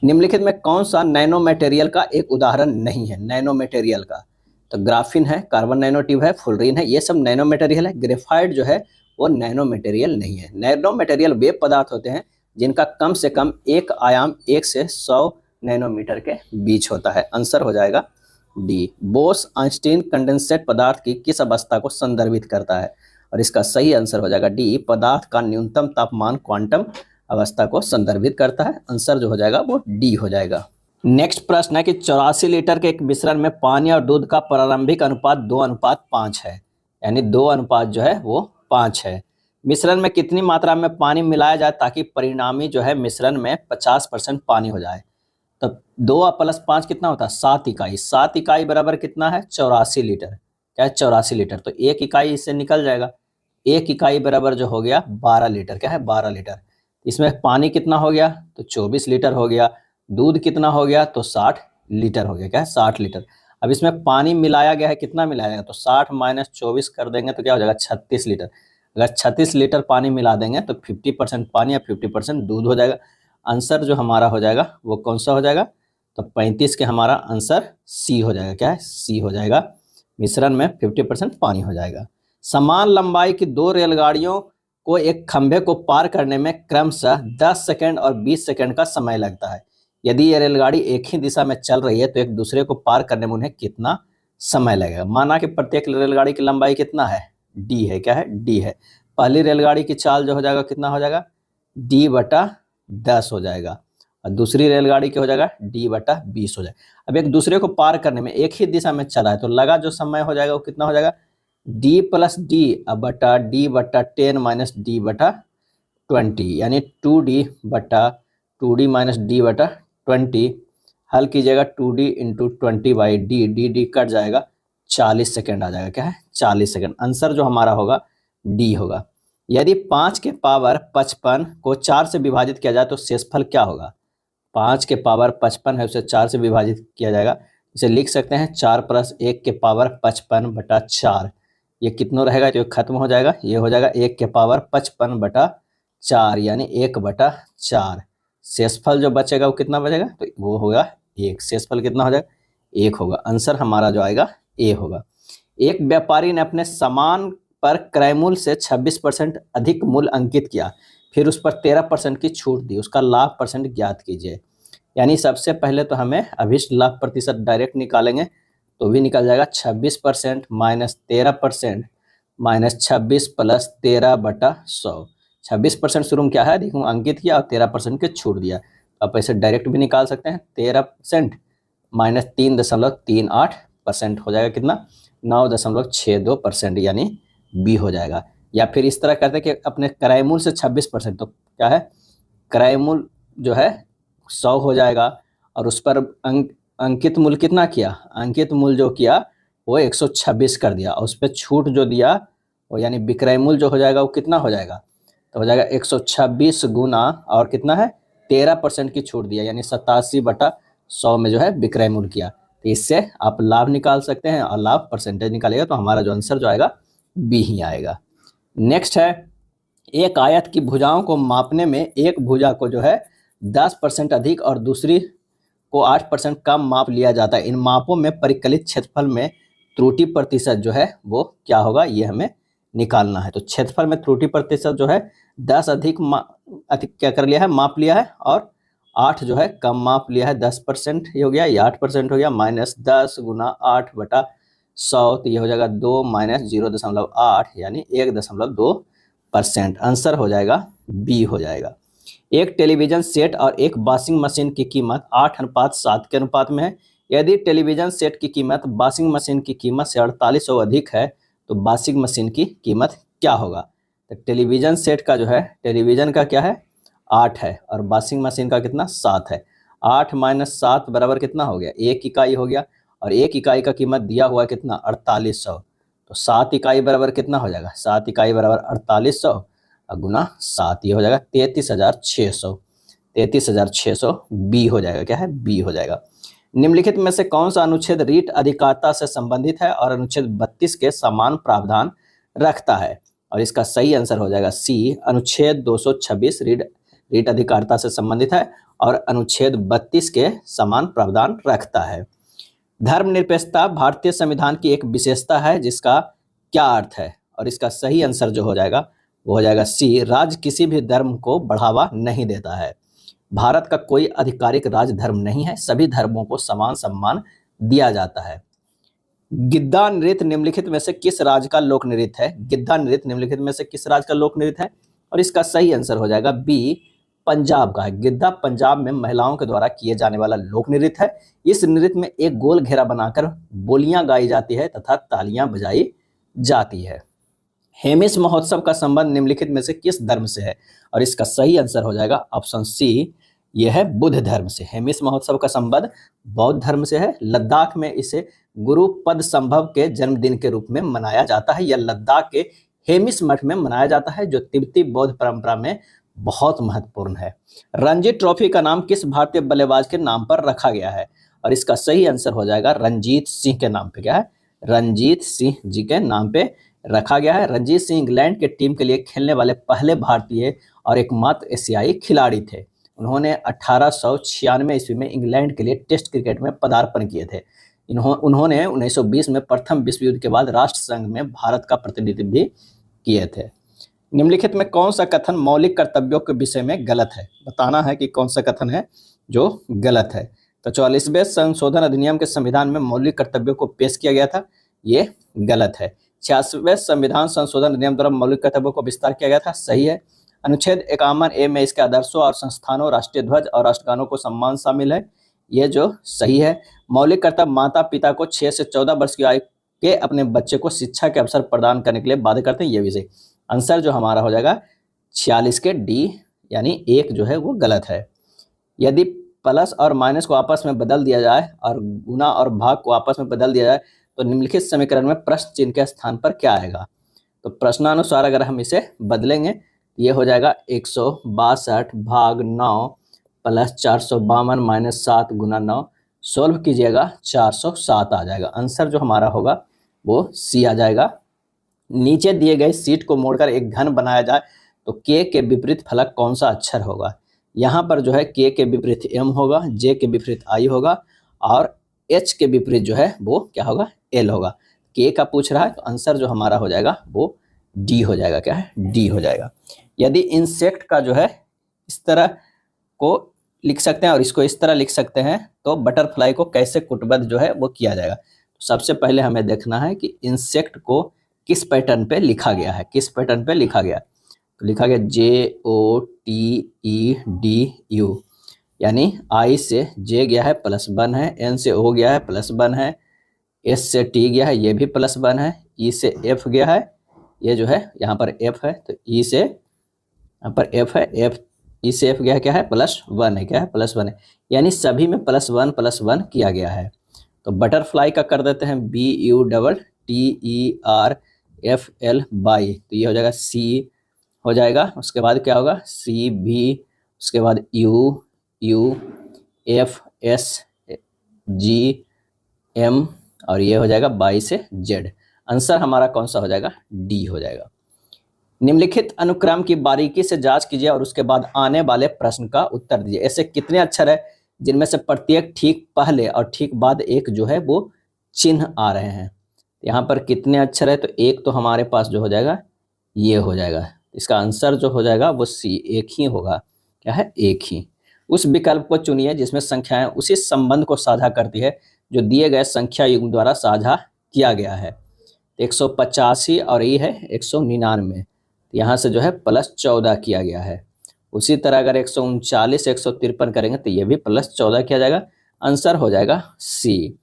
निम्नलिखित में कौन सा नैनो मटेरियल का एक उदाहरण नहीं है। नैनो मटेरियल का तो ग्राफीन है, कार्बन नैनो ट्यूब है, फुलरीन है, ये सब नैनो मटेरियल है। ग्रेफाइट जो है वो नैनो मटेरियल नहीं है। नैनो मटेरियल वे पदार्थ होते हैं जिनका कम से कम एक आयाम 1 से 100 नैनोमीटर के बीच होता है। आंसर हो जाएगा डी। बोस आइंस्टीन कंडेंसेट पदार्थ की किस अवस्था को संदर्भित करता है, और इसका सही आंसर हो जाएगा डी। पदार्थ का न्यूनतम तापमान क्वांटम अवस्था को संदर्भित करता है। आंसर जो हो जाएगा वो डी हो जाएगा। नेक्स्ट प्रश्न है कि 84 लीटर के एक मिश्रण में पानी और दूध का प्रारंभिक अनुपात 2:5 है, यानी 2 अनुपात जो है वो 5 है। मिश्रण में कितनी मात्रा में पानी मिलाया जाए ताकि परिणामी जो है मिश्रण में 50% पानी हो जाए। तो 2 + 5 कितना होता है 7 इकाई। 7 इकाई बराबर कितना है 84 लीटर। क्या है 84 लीटर, तो 1 इकाई इससे निकल जाएगा। 1 इकाई बराबर जो हो गया 12 लीटर। क्या है 12 लीटर। इसमें पानी कितना हो गया तो 24 लीटर हो गया। दूध कितना हो गया तो 60 लीटर हो गया। क्या है 60 लीटर। अब इसमें पानी मिलाया गया है, कितना मिलाया गया तो 60 - 24 कर देंगे तो क्या हो जाएगा 36 लीटर। अगर 36 लीटर पानी मिला देंगे तो 50% पानी या 50% दूध हो जाएगा। आंसर जो हमारा हो जाएगा वो कौन सा हो जाएगा तो 35 के हमारा आंसर सी हो जाएगा। क्या है सी हो जाएगा। मिश्रण में 50% पानी हो जाएगा। समान लंबाई की 2 रेलगाड़ियों को एक खंभे को पार करने में क्रमशः 10 सेकंड और 20 सेकंड का समय लगता है। यदि ये रेलगाड़ी एक ही दिशा में चल रही है तो एक दूसरे को पार करने में उन्हें कितना समय लगेगा। माना कि प्रत्येक रेलगाड़ी की लंबाई कितना है डी है। क्या है डी है। पहली रेलगाड़ी की चाल जो हो जाएगा कितना हो जाएगा D/10 हो जाएगा, और दूसरी रेलगाड़ी की हो जाएगा D/20 हो जाएगा। अब एक दूसरे को पार करने में एक ही दिशा में चला है तो लगा जो समय हो जाएगा वो कितना हो जाएगा D + D बटा D/10 - D/20, यानी 2D/2D - D/20। हल कीजिएगा 2D × 20/D, D कट जाएगा 40 सेकेंड आ जाएगा। क्या है 40 सेकेंड। आंसर जो हमारा होगा डी होगा। यदि 5 के पावर 55 को 4 से विभाजित किया जाए तो शेषफल क्या होगा। 5 के पावर 55 है उसे 4 से विभाजित किया जाएगा। इसे लिख सकते हैं 4 + 1 के पावर 55/4। ये कितना रहेगा तो खत्म हो जाएगा। ये हो जाएगा 1 के पावर 55/4 यानी 1/4। शेषफल जो बचेगा वो कितना बचेगा तो वो होगा 1। शेषफल कितना हो जाएगा 1 होगा। आंसर हमारा जो आएगा ए होगा। एक व्यापारी ने अपने सामान पर क्रय मूल्य से 26% अधिक मूल्य अंकित किया, फिर उस पर 13% की छूट दी। उसका लाभ परसेंट ज्ञात कीजिए। यानी सबसे पहले तो हमें अभिष्ट लाभ प्रतिशत डायरेक्ट निकालेंगे तो भी निकल जाएगा 26% - 13% - 26 + 13/100। 26% शुरू में क्या है देखो अंकित किया और 13% की छूट दिया। आप ऐसे डायरेक्ट भी निकाल सकते हैं। 13% - 3.38% हो जाएगा कितना 9.62% यानी बी हो जाएगा। या फिर इस तरह करते कि अपने क्रय मूल्य से 26%, तो क्या है क्रय मूल्य जो है 100 हो जाएगा और उस पर अंकित मूल्य कितना किया, अंकित मूल्य जो किया वो 126 कर दिया और उस पर छूट जो दिया वो यानी विक्रय मूल्य जो हो जाएगा वो कितना हो जाएगा तो हो जाएगा 126 गुना और कितना है 13% की छूट दिया यानी 87/100 में जो है विक्रय मूल्य किया। तो इससे आप लाभ निकाल सकते हैं और लाभ परसेंटेज निकालेगा तो हमारा जो आंसर जो आएगा बी ही आएगा। नेक्स्ट है एक आयत की भुजाओं को मापने में एक भुजा को जो है 10% अधिक और दूसरी को 8% कम माप लिया जाता है। इन मापों में परिकलित क्षेत्रफल में त्रुटि प्रतिशत जो है वो क्या होगा ये हमें निकालना है। तो क्षेत्रफल में त्रुटि प्रतिशत जो है 10 अधिक क्या कर लिया है माप लिया है और 8 जो है कम माप लिया है 10% ये हो गया, ये 8% हो गया -10 × 8/100 तो ये हो जाएगा 2 - 0.8 यानी 1.2%। आंसर हो जाएगा बी हो जाएगा। एक टेलीविजन सेट और एक वॉशिंग मशीन की कीमत 8:7 के अनुपात में है। यदि टेलीविजन सेट की कीमत वॉशिंग मशीन की कीमत से 4800 अधिक है तो वॉशिंग मशीन की कीमत क्या होगा? तो टेलीविजन सेट का जो है, टेलीविजन का क्या है 8 है और वॉशिंग मशीन का कितना 7 है। 8 - 7 बराबर कितना हो गया? 1 इकाई हो गया और 1 इकाई का कीमत दिया हुआ है कितना 4800। तो 7 इकाई बराबर कितना हो जाएगा? 7 इकाई बराबर 4800 और गुना 7, ये हो जाएगा 33,600। 33,600 बी हो जाएगा। क्या है? बी हो जाएगा। निम्नलिखित में से कौन सा अनुच्छेद रीट अधिकारिता से संबंधित है और अनुच्छेद 32 के समान प्रावधान रखता है? और इसका सही आंसर हो जाएगा सी, अनुच्छेद 226 रीट अधिकारिता से संबंधित है और अनुच्छेद 32 के समान प्रावधान रखता है। धर्मनिरपेक्षता भारतीय संविधान की एक विशेषता है जिसका क्या अर्थ है? और इसका सही आंसर जो हो जाएगा वो हो जाएगा सी, राज्य किसी भी धर्म को बढ़ावा नहीं देता है। भारत का कोई आधिकारिक राज धर्म नहीं है, सभी धर्मों को समान सम्मान दिया जाता है। गिद्धा नृत्य निम्नलिखित में से किस राज्य का लोक नृत्य है? गिद्धा नृत्य निम्नलिखित में से किस राज्य का लोक नृत्य है? और इसका सही आंसर हो जाएगा बी, पंजाब का है। गिद्धा पंजाब में महिलाओं के द्वारा किए जाने वाला लोक नृत्य है। इस नृत्य में एक गोल घेरा बनाकर बोलियां गाई जाती है तथा तालियां बजाई जाती है। हेमिस महोत्सव का संबंध निम्नलिखित में से किस धर्म से है? और इसका सही आंसर हो जाएगा ऑप्शन सी, यह है बुद्ध धर्म से। हेमिस महोत्सव का संबंध बौद्ध धर्म से है। लद्दाख में इसे गुरु पद संभव के जन्मदिन के रूप में मनाया जाता है। यह लद्दाख के हेमिस मठ में मनाया जाता है जो तिब्बती बौद्ध परंपरा में बहुत महत्वपूर्ण है। रणजी ट्रॉफी का नाम किस भारतीय बल्लेबाज के नाम पर रखा गया है? और इसका सही आंसर हो जाएगा रणजीत सिंह के नाम पे। क्या है? रणजीत सिंह जी के नाम पे रखा गया है। रणजीत सिंह इंग्लैंड के टीम के लिए खेलने वाले पहले भारतीय और एकमात्र एशियाई खिलाड़ी थे। उन्होंने 1896 ईस्वी में इंग्लैंड के लिए टेस्ट क्रिकेट में पदार्पण किए थे। उन्होंने 1920 में प्रथम विश्व युद्ध के बाद राष्ट्र संघ में भारत का प्रतिनिधित्व भी किए थे। निम्नलिखित में कौन सा कथन मौलिक कर्तव्यों के विषय में गलत है? बताना है कि कौन सा कथन है जो गलत है। तो 44वें संशोधन अधिनियम के संविधान में मौलिक कर्तव्यों को पेश किया गया था, ये गलत है। 86वें संविधान संशोधन अधिनियम द्वारा मौलिक कर्तव्यों को विस्तार किया गया था, सही है। अनुच्छेद 51A में इसके आदर्शों और संस्थानों, राष्ट्रीय ध्वज और राष्ट्रगानों को सम्मान शामिल है, ये जो सही है। मौलिक कर्तव्य माता पिता को 6 से 14 वर्ष की आयु के अपने बच्चे को शिक्षा के अवसर प्रदान करने के लिए बाध्य करते हैं, ये भी सही। आंसर जो हमारा हो जाएगा 46 के डी, यानी 1 जो है वो गलत है। यदि प्लस और माइनस को आपस में बदल दिया जाए और गुना और भाग को आपस में बदल दिया जाए तो निम्नलिखित समीकरण में प्रश्न चिन्ह के स्थान पर क्या आएगा? तो प्रश्नानुसार अगर हम इसे बदलेंगे ये हो जाएगा 162 भाग 9 प्लस 452 माइनस 7 गुना 9। सोल्व कीजिएगा 407 आ जाएगा। आंसर जो हमारा होगा वो सी आ जाएगा। नीचे दिए गए सीट को मोड़कर एक घन बनाया जाए तो के विपरीत फलक कौन सा अक्षर होगा? यहाँ पर जो है के विपरीत एम होगा, जे के विपरीत आई होगा और एच के विपरीत जो है वो क्या होगा? एल होगा। के का पूछ रहा है तो आंसर जो हमारा हो जाएगा वो डी हो जाएगा। क्या है? डी हो जाएगा। यदि इंसेक्ट का जो है इस तरह को लिख सकते हैं और इसको इस तरह लिख सकते हैं तो बटरफ्लाई को कैसे कुटबद्ध जो है वो किया जाएगा? तो सबसे पहले हमें देखना है कि इंसेक्ट को किस पैटर्न पे लिखा गया है, किस पैटर्न पे लिखा गया। तो लिखा गया JOTEDU, यानी आई से जे गया है +1 है, एन से ओ गया है +1 है, एस से टी गया है ये भी +1 है, ई से एफ गया है, ये जो है यहाँ पर एफ है तो ई से यहाँ पर एफ है, एफ ई से एफ गया है क्या है? +1 है। क्या है? +1 है, यानी सभी में +1 किया गया है। तो बटरफ्लाई का कर देते हैं BUTTERFL बाई, तो ये हो जाएगा सी हो जाएगा। उसके बाद क्या होगा? CB, उसके बाद UFS G M और ये हो जाएगा बाई से जेड। आंसर हमारा कौन सा हो जाएगा? डी हो जाएगा। निम्नलिखित अनुक्रम की बारीकी से जांच कीजिए और उसके बाद आने वाले प्रश्न का उत्तर दीजिए। ऐसे कितने अक्षर है जिनमें से प्रत्येक ठीक पहले और ठीक बाद एक जो है वो चिन्ह आ रहे हैं? यहाँ पर कितने अक्षर है? तो एक तो हमारे पास जो हो जाएगा ये हो जाएगा। इसका आंसर जो हो जाएगा वो सी, एक ही होगा। क्या है? एक ही। उस विकल्प को चुनिए जिसमें संख्याएं उसी संबंध को साझा करती है जो दिए गए संख्या युग्म द्वारा साझा किया गया है। 185 और ये है 199, यहाँ से जो है +14 किया गया है। उसी तरह अगर 139 153 करेंगे तो ये भी +14 किया जाएगा। आंसर हो जाएगा सी।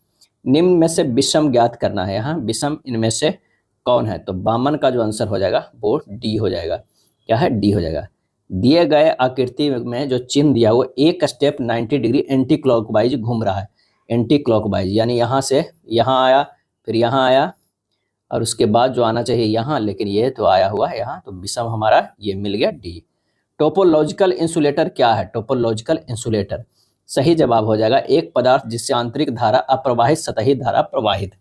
निम्न में से विषम ज्ञात करना है। यहाँ विषम इनमें से कौन है? तो वामन का जो आंसर हो जाएगा वो डी हो जाएगा। क्या है? डी हो जाएगा। दिए गए आकृति में जो चिन्ह दिया वो एक स्टेप 90 डिग्री एंटी क्लॉकवाइज घूम रहा है। एंटी क्लॉकवाइज यानी यहाँ से यहाँ आया, फिर यहाँ आया, और उसके बाद जो आना चाहिए यहाँ, लेकिन ये तो आया हुआ है यहाँ, तो विषम हमारा ये मिल गया डी। टोपोलॉजिकल इंसुलेटर क्या है? टोपोलॉजिकल इंसुलेटर सही जवाब हो जाएगा एक पदार्थ जिससे आंतरिक धारा अप्रवाहित सतही धारा प्रवाहित।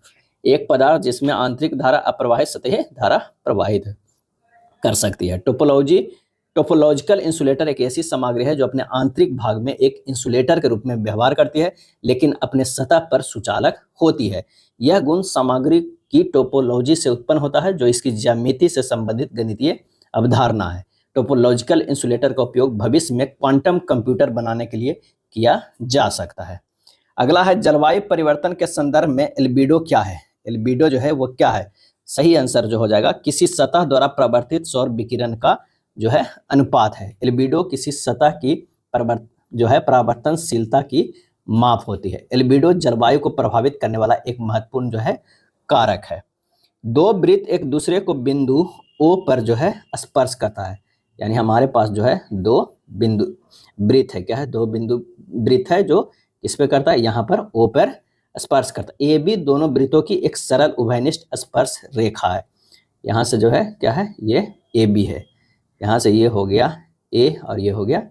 एक पदार्थ जिसमें आंतरिक धारा अप्रवाहित सतही धारा प्रवाहित कर सकती है। टोपोलॉजिकल इंसुलेटर एक ऐसी सामग्री है जो अपने आंतरिक भाग में एक इंसुलेटर के रूप में व्यवहार करती है, लेकिन अपने सतह पर सुचालक होती है। यह गुण सामग्री की टोपोलॉजी से उत्पन्न होता है, जो इसकी ज्यामिति से संबंधित गणितीय अवधारणा है। टोपोलॉजिकल इंसुलेटर का उपयोग भविष्य में क्वांटम कंप्यूटर बनाने के लिए किया जा सकता है। अगला है जलवायु परिवर्तन के संदर्भ में एल्बिडो क्या है? एल्बिडो जो है वो क्या है? सही आंसर जो हो जाएगा किसी सतह द्वारा प्रवर्तित सौर विकिरण का जो है अनुपात है। एल्बिडो किसी सतह की परावर्तनशीलता की माप होती है। एल्बिडो जलवायु को प्रभावित करने वाला एक महत्वपूर्ण जो है कारक है। दो वृत्त एक दूसरे को बिंदु O पर जो है स्पर्श करता है, यानी हमारे पास जो है दो बिंदु वृत्त है। क्या है? दो बिंदु वृत्त है जो किस पे करता है? यहाँ पर O पर स्पर्श करता है। AB दोनों वृत्तों की एक सरल उभयनिष्ठ स्पर्श रेखा है। यहाँ से जो है क्या है? ये AB है, यहाँ से ये हो गया A और ये हो गया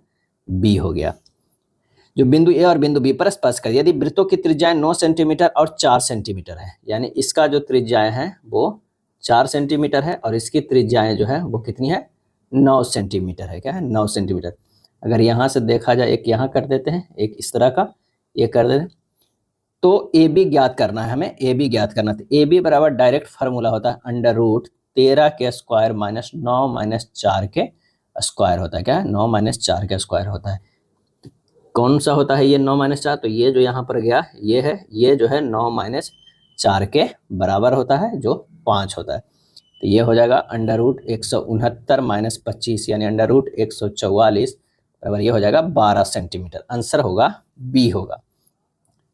B हो गया, जो बिंदु A और बिंदु B पर स्पर्श कर। यदि वृत्तों की त्रिज्याएं 9 सेंटीमीटर और 4 सेंटीमीटर है, यानी इसका जो त्रिज्याएं है वो 4 सेंटीमीटर है और इसकी त्रिज्याएं जो है वो कितनी है? 9 सेंटीमीटर है। क्या है? 9 सेंटीमीटर। अगर यहाँ से देखा जाए, एक यहाँ कर देते हैं, एक इस तरह का ये कर देते हैं, तो AB ज्ञात करना है हमें। AB ज्ञात करना था। AB बराबर डायरेक्ट फार्मूला होता है √13 के स्क्वायर माइनस 9 माइनस 4 के स्क्वायर होता है। क्या है? 9 माइनस 4 के स्क्वायर होता है। कौन सा होता है ये 9 माइनस 4? तो ये जो यहाँ पर गया ये है, ये जो है 9 माइनस 4 के बराबर होता है, जो 5 होता है। तो ये हो जाएगा √169 माइनस 25 यानी √144 बराबर ये हो जाएगा 12 सेंटीमीटर। आंसर होगा बी होगा।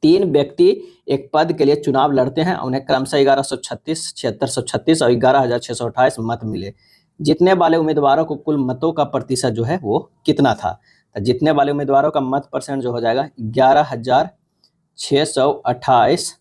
3 व्यक्ति एक पद के लिए चुनाव लड़ते हैं, उन्हें क्रमशः 1136, 7636 और 11628 मत मिले। जीतने वाले उम्मीदवारों को कुल मतों का प्रतिशत जो है वो कितना था? तो जीतने वाले उम्मीदवारों का मत परसेंट जो हो जाएगा 11628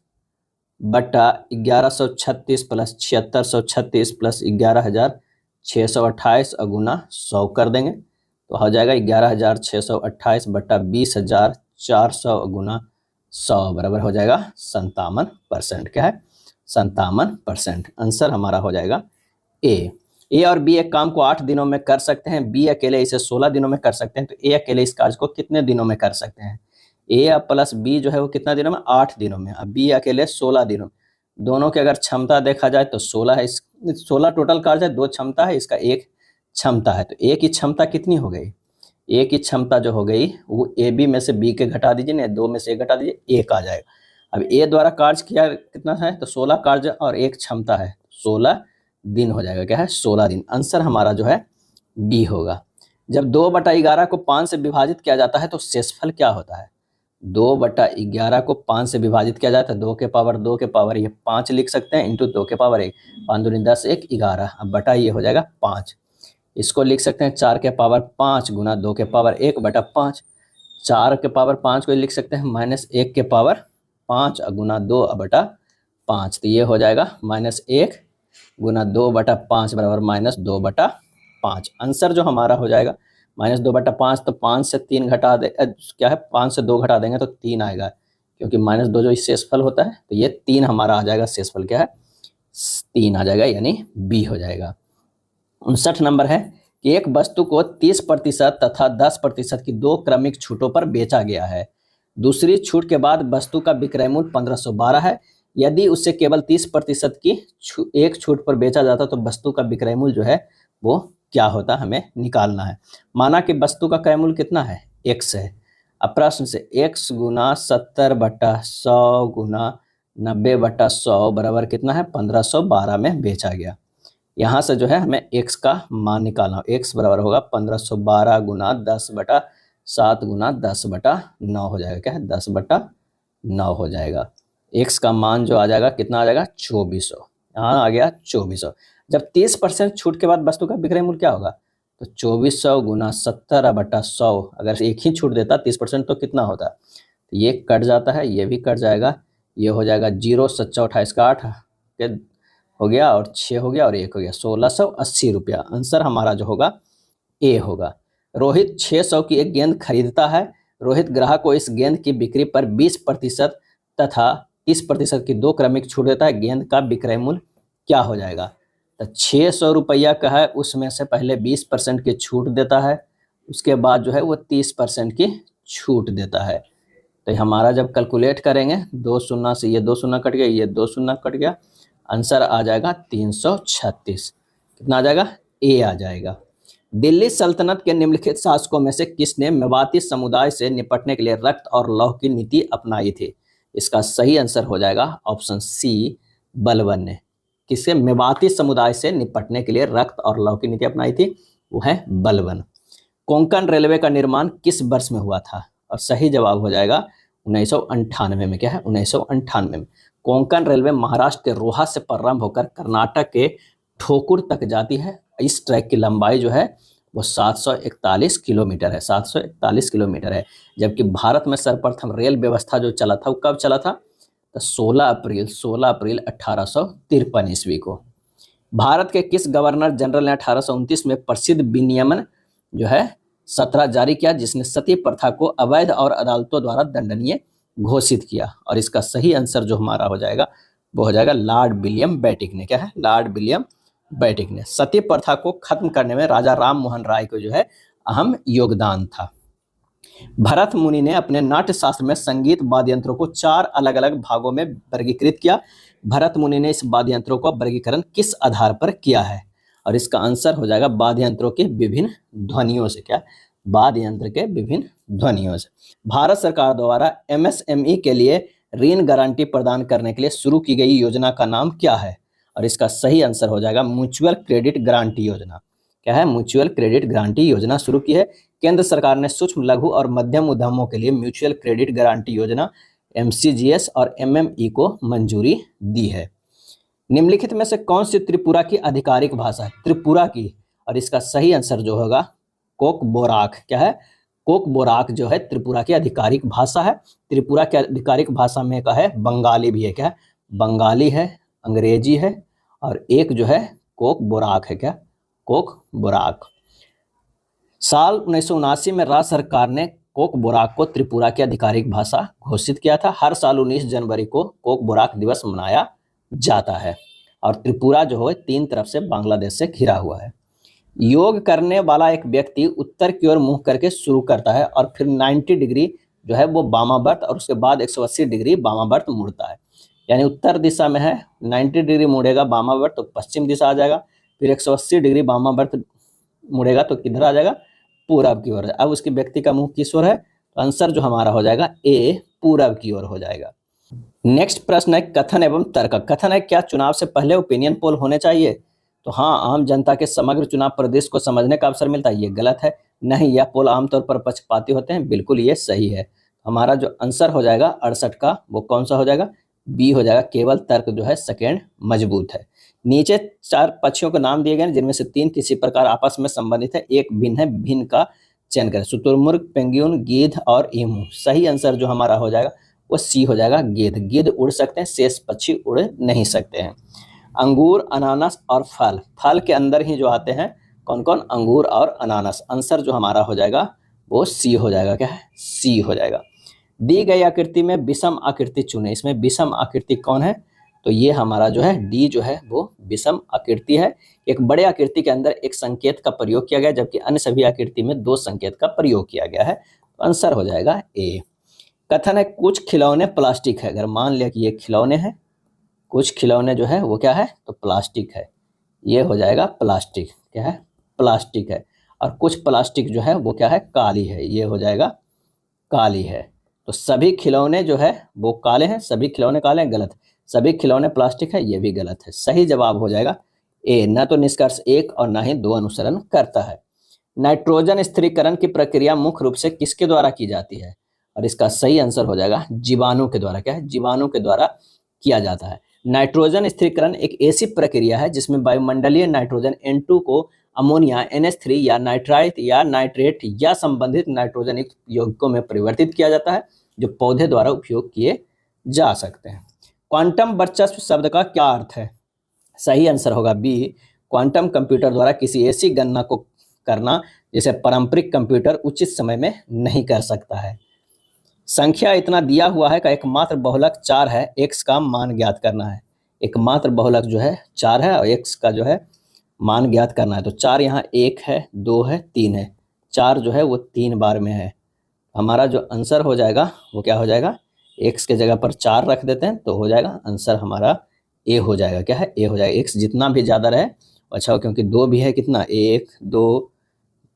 बटा 1136 प्लस 7636 प्लस 11628 और गुना 100 कर देंगे तो हो जाएगा 11628 बटा 20400 गुना 100 बराबर हो जाएगा 57%। क्या है? 57%। आंसर हमारा हो जाएगा ए और बी एक काम को 8 दिनों में कर सकते हैं, बी अकेले इसे 16 दिनों में कर सकते हैं। तो ए अकेले इस कार्य को कितने दिनों में कर सकते हैं? ए प्लस बी जो है वो कितना दिनों में? 8 दिनों में। अब बी अकेले 16 दिनों। दोनों की अगर क्षमता देखा जाए तो 16 है, 16 टोटल कार्य है, 2 क्षमता है, इसका 1 क्षमता है। तो ए की क्षमता कितनी हो गई? ए की क्षमता जो हो गई वो ए बी में से बी के घटा दीजिए ना, 2 में से 1 घटा दीजिए, 1 आ जाएगा। अब ए द्वारा कार्य किया कितना है? तो 16 कार्य और 1 क्षमता है, 16 दिन हो जाएगा। क्या है? 16 दिन। आंसर हमारा जो है डी होगा। जब 2/11 को 5 से विभाजित किया जाता है तो शेषफल क्या होता है? 2/11 को 5 से विभाजित किया जाता है, 2 के पावर ये 5 लिख सकते हैं, इंटू 2 के पावर 1, 5 दूनी 10, 1 11। अब बटा ये हो जाएगा 5। इसको लिख सकते हैं 4 के पावर 5 गुना 2 के पावर 1 बटा 5। 4 के पावर 5 को लिख सकते हैं माइनस 1 के पावर 5 गुना 2 बटा 5। तो ये हो जाएगा -1 गुना 2 बटा 5 बराबर -2/5। आंसर जो हमारा हो जाएगा -2/5। तो 5 से 3 घटा दे, क्या है 5 से 2 घटा देंगे तो 3 आएगा, क्योंकि -2 जो शेषफल होता है तो ये 3 हमारा आ जाएगा। शेषफल क्या है? 3 आ जाएगा, यानी बी हो जाएगा। 59 नंबर है कि एक वस्तु को 30% तथा 10% की 2 क्रमिक छूटों पर बेचा गया है। दूसरी छूट के बाद वस्तु का विक्रय मूल्य 1512 है। यदि उसे केवल 30% की एक छूट पर बेचा जाता तो वस्तु का विक्रय मूल्य जो है वो क्या होता, हमें निकालना है। माना कि वस्तु का क्रय मूल्य कितना है? x है। अब प्रश्न से x गुना 70/100 गुना 90/100 बराबर कितना है? 1512 में बेचा गया। यहाँ से जो है हमें x का मान निकालना, x बराबर होगा 1512 गुना 10/7 गुना 10/9 हो जाएगा। क्या है? 10/9 हो जाएगा। x का मान जो आ जाएगा कितना आ जाएगा? 2400। यहाँ आ गया 2400। जब 30% छूट के बाद वस्तु का विक्रय मूल्य क्या होगा? तो 2400 गुना 70/100, अगर एक ही छूट देता 30% तो कितना होता? तो ये कट जाता है, ये भी कट जाएगा, ये हो जाएगा 0 7 28 का 8 के हो गया, और 6 हो गया, और 1 हो गया, 1680 रुपया। आंसर हमारा जो होगा ए होगा। रोहित 600 की एक गेंद खरीदता है। रोहित ग्राहक को इस गेंद की बिक्री पर 20% तथा 30% की 2 क्रमिक छूट देता है। गेंद का विक्रय मूल्य क्या हो जाएगा? तो 600 रुपया का है, उसमें से पहले 20% की छूट देता है, उसके बाद जो है वो 30% की छूट देता है। तो हमारा जब कैलकुलेट करेंगे, 2 शून्य से ये 2 शून्य कट गया, ये 2 शून्य कट गया, आंसर आ जाएगा 336। कितना आ जाएगा? ए आ जाएगा। दिल्ली सल्तनत के निम्नलिखित शासकों में से किसने मेवाती समुदाय से निपटने के लिए रक्त और लौह की नीति अपनाई थी? इसका सही आंसर हो जाएगा ऑप्शन सी, बलबन ने। किससे? मेवाती समुदाय से निपटने के लिए रक्त और लौह की नीति अपनाई थी, वो है बलबन। कोंकण रेलवे का निर्माण किस वर्ष में हुआ था? और सही जवाब हो जाएगा 1998 में। क्या है? 1998 में। कोंकण रेलवे महाराष्ट्र के रोहा से प्रारंभ होकर कर्नाटक के ठोकुर तक जाती है। इस ट्रैक की लंबाई जो है वो 741 किलोमीटर है, 741 किलोमीटर है। जबकि भारत में सर्वप्रथम रेल व्यवस्था जो चला था वो कब चला था? तो 16 अप्रैल 1853 ईस्वी को। भारत के किस गवर्नर जनरल ने 1829 में प्रसिद्ध विनियमन जो है 17 जारी किया, जिसने सती प्रथा को अवैध और अदालतों द्वारा दंडनीय घोषित किया? और इसका सही आंसर जो हमारा हो जाएगा वो हो जाएगा लॉर्ड विलियम बेटिक ने। क्या है? लॉर्ड विलियम बेटिक ने। सती प्रथा को खत्म करने में राजा राम मोहन राय को जो है अहम योगदान था। भरत मुनि ने अपने नाट्य शास्त्र में संगीत वाद्य यंत्रों को 4 अलग अलग भागों में वर्गीकृत किया। भरत मुनि ने इस वाद्य यंत्रों का वर्गीकरण किस आधार पर किया है? और इसका आंसर हो जाएगा वाद्य यंत्रों के विभिन्न ध्वनियों से। क्या? वाद्य यंत्र के विभिन्न ध्वनियों से। भारत सरकार द्वारा एमएसएमई के लिए ऋण गारंटी प्रदान करने के लिए शुरू की गई योजना का नाम क्या है? और इसका सही आंसर हो जाएगा म्यूचुअल क्रेडिट गारंटी योजना। क्या है? म्यूचुअल क्रेडिट गारंटी योजना शुरू की है। केंद्र सरकार ने सूक्ष्म, लघु और मध्यम उद्यमों के लिए म्यूचुअल क्रेडिट गारंटी योजना एमसीजीएस और एमएमई को मंजूरी दी है। निम्नलिखित में से कौन सी त्रिपुरा की आधिकारिक भाषा है? त्रिपुरा की। और इसका सही आंसर जो होगा कोक बोराक। क्या है? कोक बोराक जो है त्रिपुरा की आधिकारिक भाषा है। त्रिपुरा की आधिकारिक भाषा में का है बंगाली भी है। क्या है? बंगाली है, अंग्रेजी है, और एक जो है कोक बोराक है। क्या? कोक बोराक। साल 1979 में राज्य सरकार ने कोक बोराक को त्रिपुरा की आधिकारिक भाषा घोषित किया था। हर साल 19 जनवरी को कोक बोराक दिवस मनाया जाता है। और त्रिपुरा जो है 3 तरफ से बांग्लादेश से घिरा हुआ है। योग करने वाला एक व्यक्ति उत्तर की ओर मुंह करके शुरू करता है और फिर 90 डिग्री जो है वो वामावर्त, और उसके बाद 180 डिग्री वामावर्त मुड़ता है। यानी उत्तर दिशा में है, 90 डिग्री मुड़ेगा वामावर्त तो पश्चिम दिशा आ जाएगा, फिर 180 डिग्री वामावर्त मुड़ेगा तो किधर आ जाएगा? पूरब की ओर। अब उसके व्यक्ति का मुंह किस ओर है? तो आंसर जो हमारा हो जाएगा ए, पूरब की ओर हो जाएगा। नेक्स्ट प्रश्न है कथन एवं तर्क। कथन है, क्या चुनाव से पहले ओपिनियन पोल होने चाहिए? तो हाँ, आम जनता के समग्र चुनाव परिदृश्य को समझने का अवसर मिलता है, ये गलत है। नहीं, यह पोल आमतौर पर पक्षपाती होते हैं, बिल्कुल ये सही है। हमारा जो आंसर हो जाएगा 68 का, वो कौन सा हो जाएगा? बी हो जाएगा। केवल तर्क जो है सेकेंड मजबूत है। नीचे 4 पक्षियों के नाम दिए गए हैं, जिनमें से 3 किसी प्रकार आपस में संबंधित है, एक भिन्न है। भिन्न का चयन करें। शुतुरमुर्ग, पेंगुइन, गिद्ध और ईमू। सही आंसर जो हमारा हो जाएगा वो सी हो जाएगा, गिद्ध। गिद्ध उड़ सकते हैं, शेष पक्षी उड़ नहीं सकते हैं। अंगूर, अनानास और फल। फल के अंदर ही जो आते हैं कौन कौन? अंगूर और अनानास। आंसर जो हमारा हो जाएगा वो सी हो जाएगा। क्या है? सी हो जाएगा। दी गई आकृति में विषम आकृति चुने। इसमें विषम आकृति कौन है? तो ये हमारा जो है डी जो है वो विषम आकृति है। एक बड़े आकृति के अंदर एक संकेत का प्रयोग किया गया, जबकि अन्य सभी आकृति में 2 संकेत का प्रयोग किया गया है। तो आंसर हो जाएगा ए। कथन है, कुछ खिलौने प्लास्टिक है। अगर मान लिया कि ये खिलौने हैं, कुछ खिलौने जो है वो क्या है? तो प्लास्टिक है। ये हो जाएगा प्लास्टिक। क्या है? प्लास्टिक है। और कुछ प्लास्टिक जो है वो क्या है? काली है। ये हो जाएगा काली है। तो सभी खिलौने जो है वो काले हैं, सभी खिलौने काले हैं, गलत। सभी खिलौने प्लास्टिक है, ये भी गलत है। सही जवाब हो जाएगा ए, न तो निष्कर्ष 1 और न ही 2 अनुसरण करता है। नाइट्रोजन स्थिरीकरण की प्रक्रिया मुख्य रूप से किसके द्वारा की जाती है? और इसका सही आंसर हो जाएगा जीवाणु के द्वारा। क्या है? जीवाणु के द्वारा किया जाता है। नाइट्रोजन स्थिरीकरण एक ऐसी प्रक्रिया है जिसमें वायुमंडलीय नाइट्रोजन N2 को अमोनिया NH3 या नाइट्राइट या नाइट्रेट या संबंधित नाइट्रोजन युक्त यौगिकों में परिवर्तित किया जाता है जो पौधे द्वारा उपयोग किए जा सकते हैं। क्वांटम वर्चस्व शब्द का क्या अर्थ है? सही आंसर होगा बी, क्वांटम कंप्यूटर द्वारा किसी ऐसी गणना को करना जिसे पारंपरिक कंप्यूटर उचित समय में नहीं कर सकता है। संख्या इतना दिया हुआ है का एकमात्र बहुलक 4 है, x का मान ज्ञात करना है। एकमात्र बहुलक जो है 4 है और x का जो है मान ज्ञात करना है। तो 4 यहाँ 1 है, 2 है, 3 है, 4 जो है वो 3 बार में है। हमारा जो आंसर हो जाएगा वो क्या हो जाएगा? x के जगह पर 4 रख देते हैं तो हो जाएगा आंसर हमारा ए हो जाएगा। क्या है? ए हो जाएगा। x जितना भी ज़्यादा रहे अच्छा, क्योंकि 2 भी है, कितना 1 2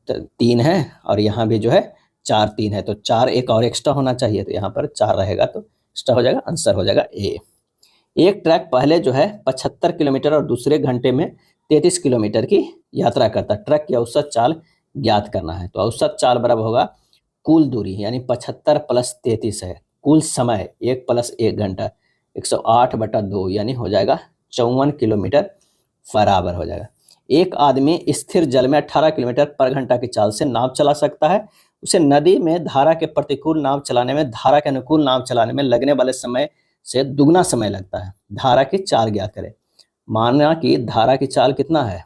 3 है और यहाँ भी जो है 4 3 है, तो 4 एक और एक्स्ट्रा होना चाहिए, तो यहाँ पर 4 रहेगा तो एक्स्ट्रा हो जाएगा, आंसर हो जाएगा ए। एक ट्रैक पहले जो है 75 किलोमीटर और दूसरे घंटे में 33 किलोमीटर की यात्रा करता है। ट्रक की औसत चाल ज्ञात करना है। तो औसत चाल बराबर होगा कुल दूरी यानी 75 + 33 है, कुल समय 1 + 1 घंटा 108/2 यानी हो जाएगा 54 किलोमीटर बराबर हो जाएगा। एक आदमी स्थिर जल में 18 किलोमीटर पर घंटा की चाल से नाव चला सकता है। उसे नदी में धारा के प्रतिकूल नाव चलाने में धारा के अनुकूल नाव चलाने में लगने वाले समय से दुगना समय लगता है। धारा की चाल ज्ञात करें। माना कि धारा की चाल कितना है?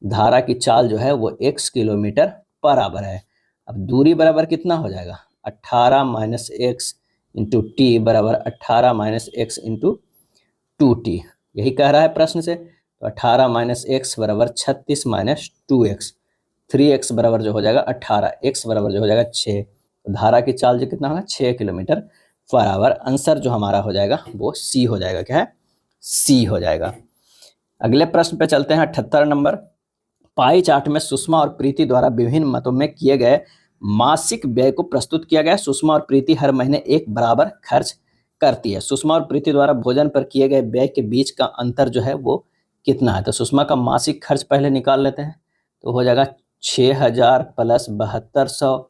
धारा की चाल जो है वो x किलोमीटर बराबर है। अब दूरी बराबर कितना हो जाएगा? 18 - x × t बराबर 18 - x × 2t। यही कह रहा है प्रश्न से। तो 18 - x बराबर 36 - 2x, 3x बराबर जो हो जाएगा 18, x बराबर जो हो जाएगा 6। तो धारा की चाल जो कितना होगा? 6 किलोमीटर बराबर। आंसर जो हमारा हो जाएगा वो सी हो जाएगा। क्या है? सी हो जाएगा। अगले प्रश्न पे चलते हैं 78 नंबर। पाई चार्ट में सुषमा और प्रीति द्वारा विभिन्न मतों में किए गए मासिक व्यय को प्रस्तुत किया गया। सुषमा और प्रीति हर महीने एक बराबर खर्च करती है। सुषमा और प्रीति द्वारा भोजन पर किए गए व्यय के बीच का अंतर जो है वो कितना है? तो सुषमा का मासिक खर्च पहले निकाल लेते हैं। तो हो जाएगा 6000 + 7200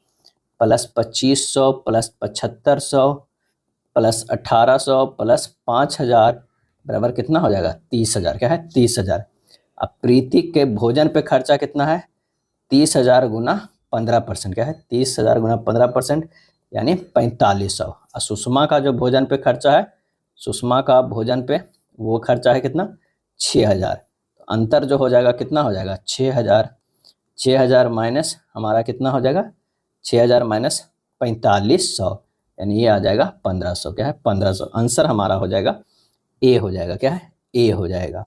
+ 2500 + 7500 + 1800 + 5000 बराबर कितना हो जाएगा? 30,000। क्या है? 30,000। अब प्रीति के भोजन पे खर्चा कितना है? 30,000 × 15%। क्या है? 30,000 × 15% यानी 4500। और सुषमा का जो भोजन पे खर्चा है, सुषमा का भोजन पे वो खर्चा है कितना? 6000। तो अंतर जो हो जाएगा कितना हो जाएगा? 6000 माइनस हमारा कितना हो जाएगा? 6000 माइनस 4500 यानी ये आ जाएगा 1500। क्या है? 1500। आंसर हमारा हो जाएगा ए हो जाएगा। क्या है? ए हो जाएगा।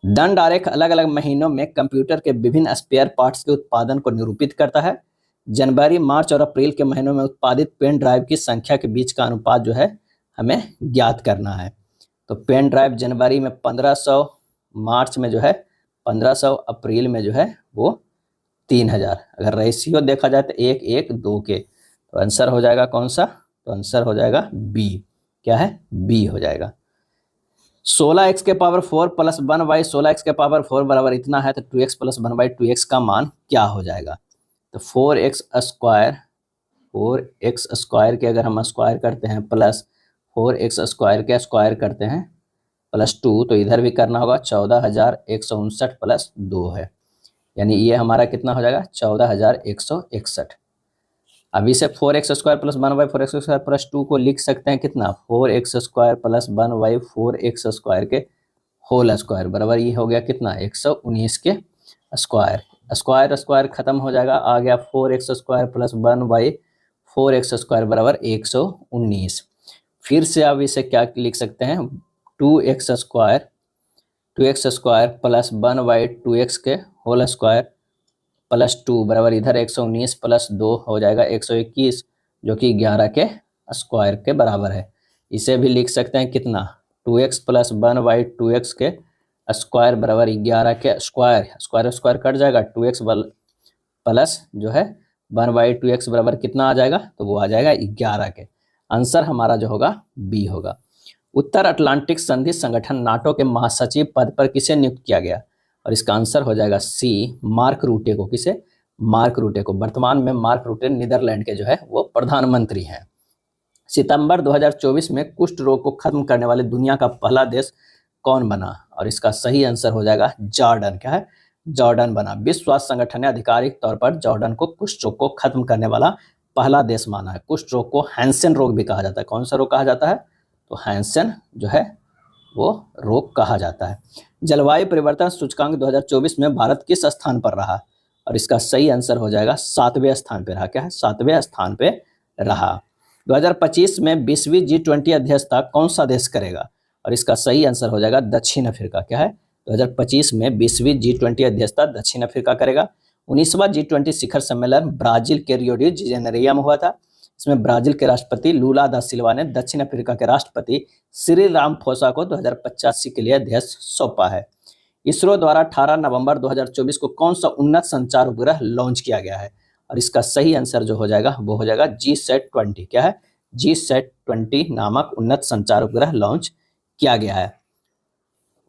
दंड आरेख अलग अलग महीनों में कंप्यूटर के विभिन्न स्पेयर पार्ट्स के उत्पादन को निरूपित करता है। जनवरी, मार्च और अप्रैल के महीनों में उत्पादित पेन ड्राइव की संख्या के बीच का अनुपात जो है हमें ज्ञात करना है। तो पेन ड्राइव जनवरी में 1500, मार्च में जो है 1500, अप्रैल में जो है वो 3000। अगर रेशियो देखा जाए तो 1:1:2 के, तो आंसर हो जाएगा कौन सा? तो आंसर हो जाएगा बी। क्या है? बी हो जाएगा। 16x के पावर 4 + 1y 16x के पावर 4 बराबर इतना है, तो 2x + 1y 2x का मान क्या हो जाएगा? तो 4x स्क्वायर के अगर हम स्क्वायर करते हैं प्लस 4x स्क्वायर के स्क्वायर करते हैं +2, तो इधर भी करना होगा। 14,159 + 2 है, यानी ये हमारा कितना हो जाएगा? 14,161। अब इसे 4x square + 1y 4x square + 2 को लिख सकते हैं कितना? 4x square + 1y 4x square के होल स्क्वायर बराबर ये हो गया कितना? 119 के स्क्वायर। स्क्वायर स्क्वायर खत्म हो जाएगा, आ गया 4x square + 1y 4x square बराबर 119। फिर से अब इसे क्या लिख सकते हैं? 2x स्क्वायर + 1y 2x के होल स्क्वायर +2 बराबर इधर 119 + 2 हो जाएगा 121, जो कि 11 के स्क्वायर के बराबर है। इसे भी लिख सकते हैं कितना? 2x + 1y 2x के स्क्वायर बराबर 11 के स्क्वायर। स्क्वायर स्क्वायर कट जाएगा, 2x प्लस जो है 1y 2x बराबर कितना आ जाएगा? तो वो आ जाएगा 11 के। आंसर हमारा जो होगा बी होगा। उत्तर अटलांटिक संधि संगठन नाटो के महासचिव पद पर किसे नियुक्त किया गया? और इसका आंसर हो जाएगा सी, मार्क रूटे को। किसे? मार्क रूटे को। वर्तमान में मार्क रूटे नीदरलैंड के जो है वो प्रधानमंत्री हैं। सितंबर 2024 में कुष्ठ रोग को खत्म करने वाले दुनिया का पहला देश कौन बना? और इसका सही आंसर हो जाएगा जॉर्डन। क्या है? जॉर्डन बना। विश्व स्वास्थ्य संगठन ने आधिकारिक तौर पर जॉर्डन को कुष्ठ रोग को खत्म करने वाला पहला देश माना है। कुष्ठ रोग को हैंसेन रोग भी कहा जाता है। कौन सा रोग कहा जाता है? तो हैंसेन जो है वो रोग कहा जाता है। जलवायु परिवर्तन सूचकांक 2024 में भारत किस स्थान पर रहा? और इसका सही आंसर हो जाएगा 7वें स्थान पे रहा। क्या है? 7वें स्थान पे रहा। 2025 में 20वीं G20 अध्यक्षता कौन सा देश करेगा? और इसका सही आंसर हो जाएगा दक्षिण अफ्रीका। क्या है? 2025 में 20वीं G20 अध्यक्षता दक्षिण अफ्रीका करेगा। 19वां G20 शिखर सम्मेलन ब्राजील के रियो डी जेनेरियो में हुआ था। इसमें ब्राजील के राष्ट्रपति लूला दा सिल्वा ने दक्षिण अफ्रीका के राष्ट्रपति सिरिल रामाफोसा को 2085 के लिए अध्यक्ष सौंपा है। इसरो द्वारा 18 नवंबर 2024 को कौन सा उन्नत संचार उपग्रह लॉन्च किया गया है? और इसका सही आंसर जो हो जाएगा वो हो जाएगा GSAT-20। क्या है? GSAT-20 नामक उन्नत संचार उपग्रह लॉन्च किया गया है।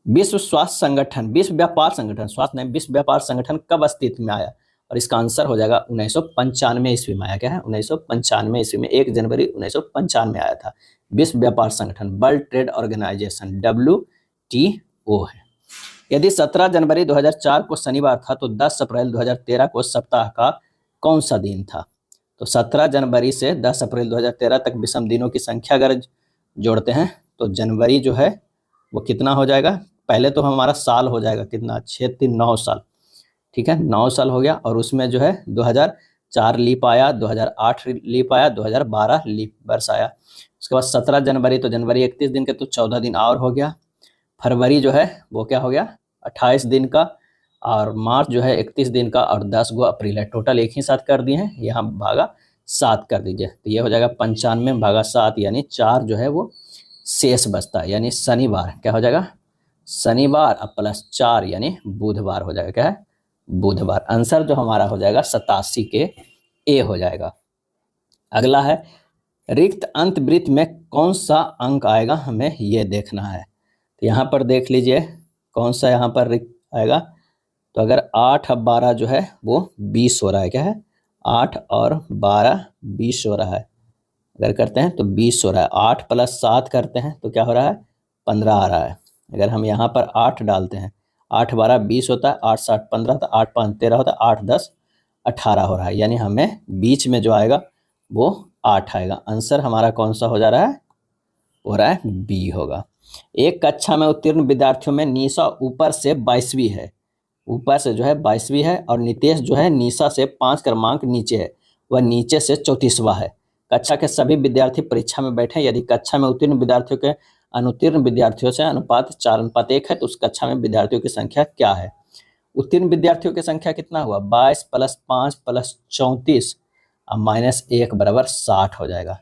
विश्व स्वास्थ्य संगठन, विश्व व्यापार संगठन, स्वास्थ्य नहीं, विश्व व्यापार संगठन कब अस्तित्व में आया? और इसका आंसर हो जाएगा 1995 ईस्वी में आया। क्या है? 1995 ईस्वी में 1 जनवरी 1995 में आया था। विश्व व्यापार संगठन वर्ल्ड ट्रेड ऑर्गेनाइजेशन WTO है। यदि 17 जनवरी 2004 को शनिवार था तो 10 अप्रैल 2013 को सप्ताह का कौन सा दिन था? तो 17 जनवरी से 10 अप्रैल 2013 तक विषम दिनों की संख्या अगर जोड़ते हैं तो जनवरी जो है वो कितना हो जाएगा? पहले तो हमारा साल हो जाएगा कितना? 6 3 9 साल। ठीक है, 9 साल हो गया। और उसमें जो है 2004 लीप आया, 2008 लीप आया, 2012 लीप वर्ष आया। उसके बाद 17 जनवरी तो जनवरी 31 दिन के तो 14 दिन और हो गया। फरवरी जो है वो क्या हो गया? 28 दिन का। और मार्च जो है 31 दिन का। और 10 गो अप्रैल है। टोटल एक ही साथ कर दिए हैं, यहाँ भागा 7 कर दीजिए तो ये हो जाएगा 95 भागा 7 यानी 4 जो है वो शेष बचता है, यानी शनिवार। क्या हो जाएगा? शनिवार अब प्लस 4 यानी बुधवार हो जाएगा। क्या है? बुधवार। आंसर जो हमारा हो जाएगा 87 के ए हो जाएगा। अगला है रिक्त अंतवृत्त में कौन सा अंक आएगा, हमें ये देखना है। तो यहाँ पर देख लीजिए कौन सा यहाँ पर रिक्त आएगा। तो अगर 8 और 12 जो है वो 20 हो रहा है। क्या है? 8 और 12 20 हो रहा है। अगर करते हैं तो 20 हो रहा है। 8 प्लस 7 करते हैं तो क्या हो रहा है? 15 आ रहा है। अगर हम यहाँ पर 8 डालते हैं, 8 12 20 होता है, 8 7 15 तो 8 5 13 होता है, 8 10 18 हो रहा है। यानी हमें बीच में जो आएगा वो 8 आएगा। आंसर हमारा कौन सा हो जा रहा है? हो रहा है बी होगा। एक कक्षा में उत्तीर्ण विद्यार्थियों में निशा ऊपर से 22वीं है, ऊपर से जो है 22वीं है। और नितेश जो है निशा से 5 क्रमांक नीचे है, वह नीचे से 34वां है। कक्षा के सभी विद्यार्थी परीक्षा में बैठे। यदि कक्षा में उत्तीर्ण विद्यार्थियों के अनुत्तीर्ण विद्यार्थियों से अनुपात 4:1 है तो उस कक्षा में विद्यार्थियों की संख्या क्या है? उत्तीर्ण विद्यार्थियों की संख्या कितना हुआ? 22 + 5 + 34 और -1 बराबर 60 हो जाएगा।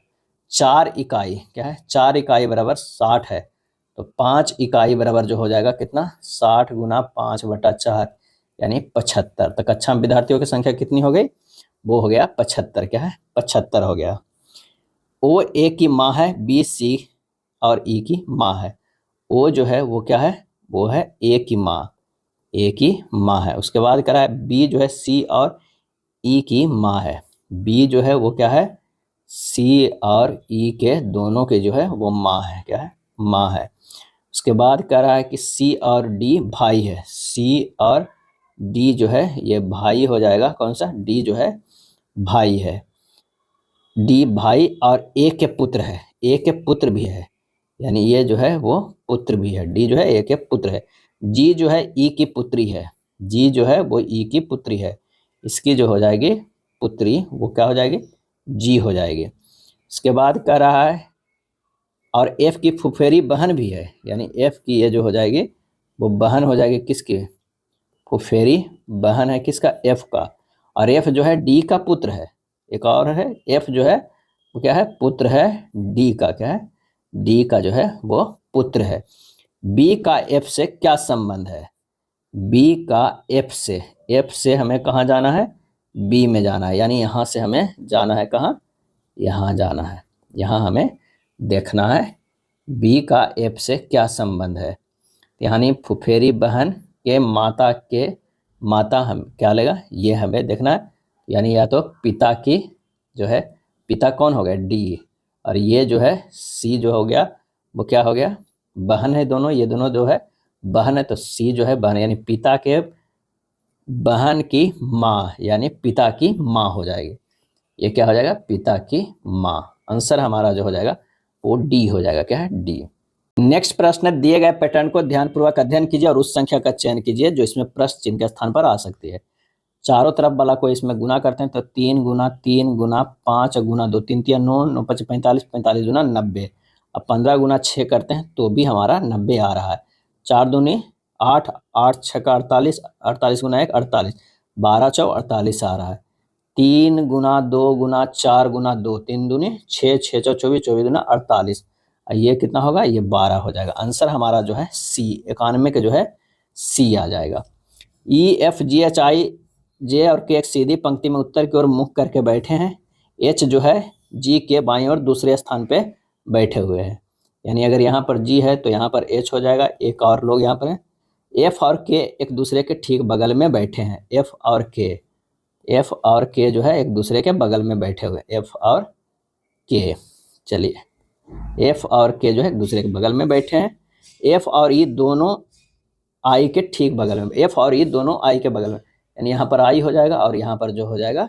4 इकाई क्या है? 4 इकाई बराबर 60 है। तो 5 इकाई बराबर जो हो जाएगा कितना? 60 × 5/4 यानी 75। तो कक्षा में विद्यार्थियों की संख्या कितनी हो गई? वो हो गया 75। क्या है? 75 हो गया। ओ ए की माँ है, बी सी और ई की माँ है। ओ जो है वो क्या है? वो है ए की माँ, ए की माँ है। उसके बाद कह रहा है बी जो है सी और ई की माँ है। बी जो है वो क्या है? सी और ई के दोनों के जो है वो माँ है। क्या है? माँ है। उसके बाद कह रहा है कि सी और डी भाई है। सी और डी जो है ये भाई हो जाएगा। कौन सा? डी जो है भाई है। डी भाई और ए के पुत्र है। ए के पुत्र भी है, यानी ये जो है वो पुत्र भी है। डी जो है ए के पुत्र है। जी जो है ई की पुत्री है। जी जो है वो ई की पुत्री है। इसकी जो हो जाएगी पुत्री वो क्या हो जाएगी? जी हो जाएगी। इसके बाद कह रहा है और एफ की फुफेरी बहन भी है, यानी एफ की ये जो हो जाएगी वो बहन हो जाएगी। किसकी? फुफेरी बहन है किसका? एफ का। और एफ जो है डी का पुत्र है। एक और है एफ जो है वो क्या है? पुत्र है डी का। क्या है? डी का जो है वो पुत्र है। बी का एफ से क्या संबंध है? बी का एफ से हमें कहाँ जाना है? बी में जाना है, यानी यहाँ से हमें जाना है कहाँ? यहाँ जाना है। यहाँ हमें देखना है बी का एफ से क्या संबंध है। यानी फुफेरी बहन माता हम क्या लेगा, ये हमें देखना है, यानी या तो पिता की जो है, पिता कौन हो गया डी, और ये जो है सी जो हो गया वो क्या हो गया, बहन है दोनों, ये दोनों जो है बहन है, तो सी जो है बहन, यानी पिता के बहन की माँ यानी पिता की माँ हो जाएगी। ये क्या हो जाएगा, पिता की माँ। आंसर हमारा जो हो जाएगा वो डी हो जाएगा। क्या है, डी। नेक्स्ट प्रश्न है, दिए गए पैटर्न को ध्यानपूर्वक अध्ययन कीजिए और उस संख्या का चयन कीजिए जो इसमें प्रश्न चिन्ह के स्थान पर आ सकती है। चारों तरफ वाला को इसमें गुना करते हैं तो 3 गुना 3 गुना 5 गुना 2, 3 3 9, 9 5 45, 45 गुना 90। अब 15 गुना 6 करते हैं तो भी हमारा 90 आ रहा है। 4 दूनी 8, 8 6 का 48, 48 गुना 1 48, 12 चौ 48 आ रहा है। 3 गुना 2 गुना 4 गुना 2, 3 दूनी 6, 6 चौ 24, 24 गुना 48, ये कितना होगा, ये 12 हो जाएगा। आंसर हमारा जो है सी 91 के जो है सी आ जाएगा। E F G H I जे और के एक सीधी पंक्ति में उत्तर की ओर मुख करके बैठे हैं। एच जो है जी के बाईं ओर दूसरे स्थान पे बैठे हुए हैं, यानी अगर यहाँ पर जी है तो यहाँ पर एच हो जाएगा। एक और लोग यहाँ पर हैं, एफ और के एक दूसरे के ठीक बगल में बैठे हैं। एफ और के जो है एक दूसरे के बगल में बैठे हुए, एफ और के। चलिए एफ और के जो है एक दूसरे के बगल में बैठे हैं। एफ और ई दोनों आई के ठीक बगल में, एफ और ई दोनों आई के बगल में, यानी यहाँ पर आई हो जाएगा और यहाँ पर जो हो जाएगा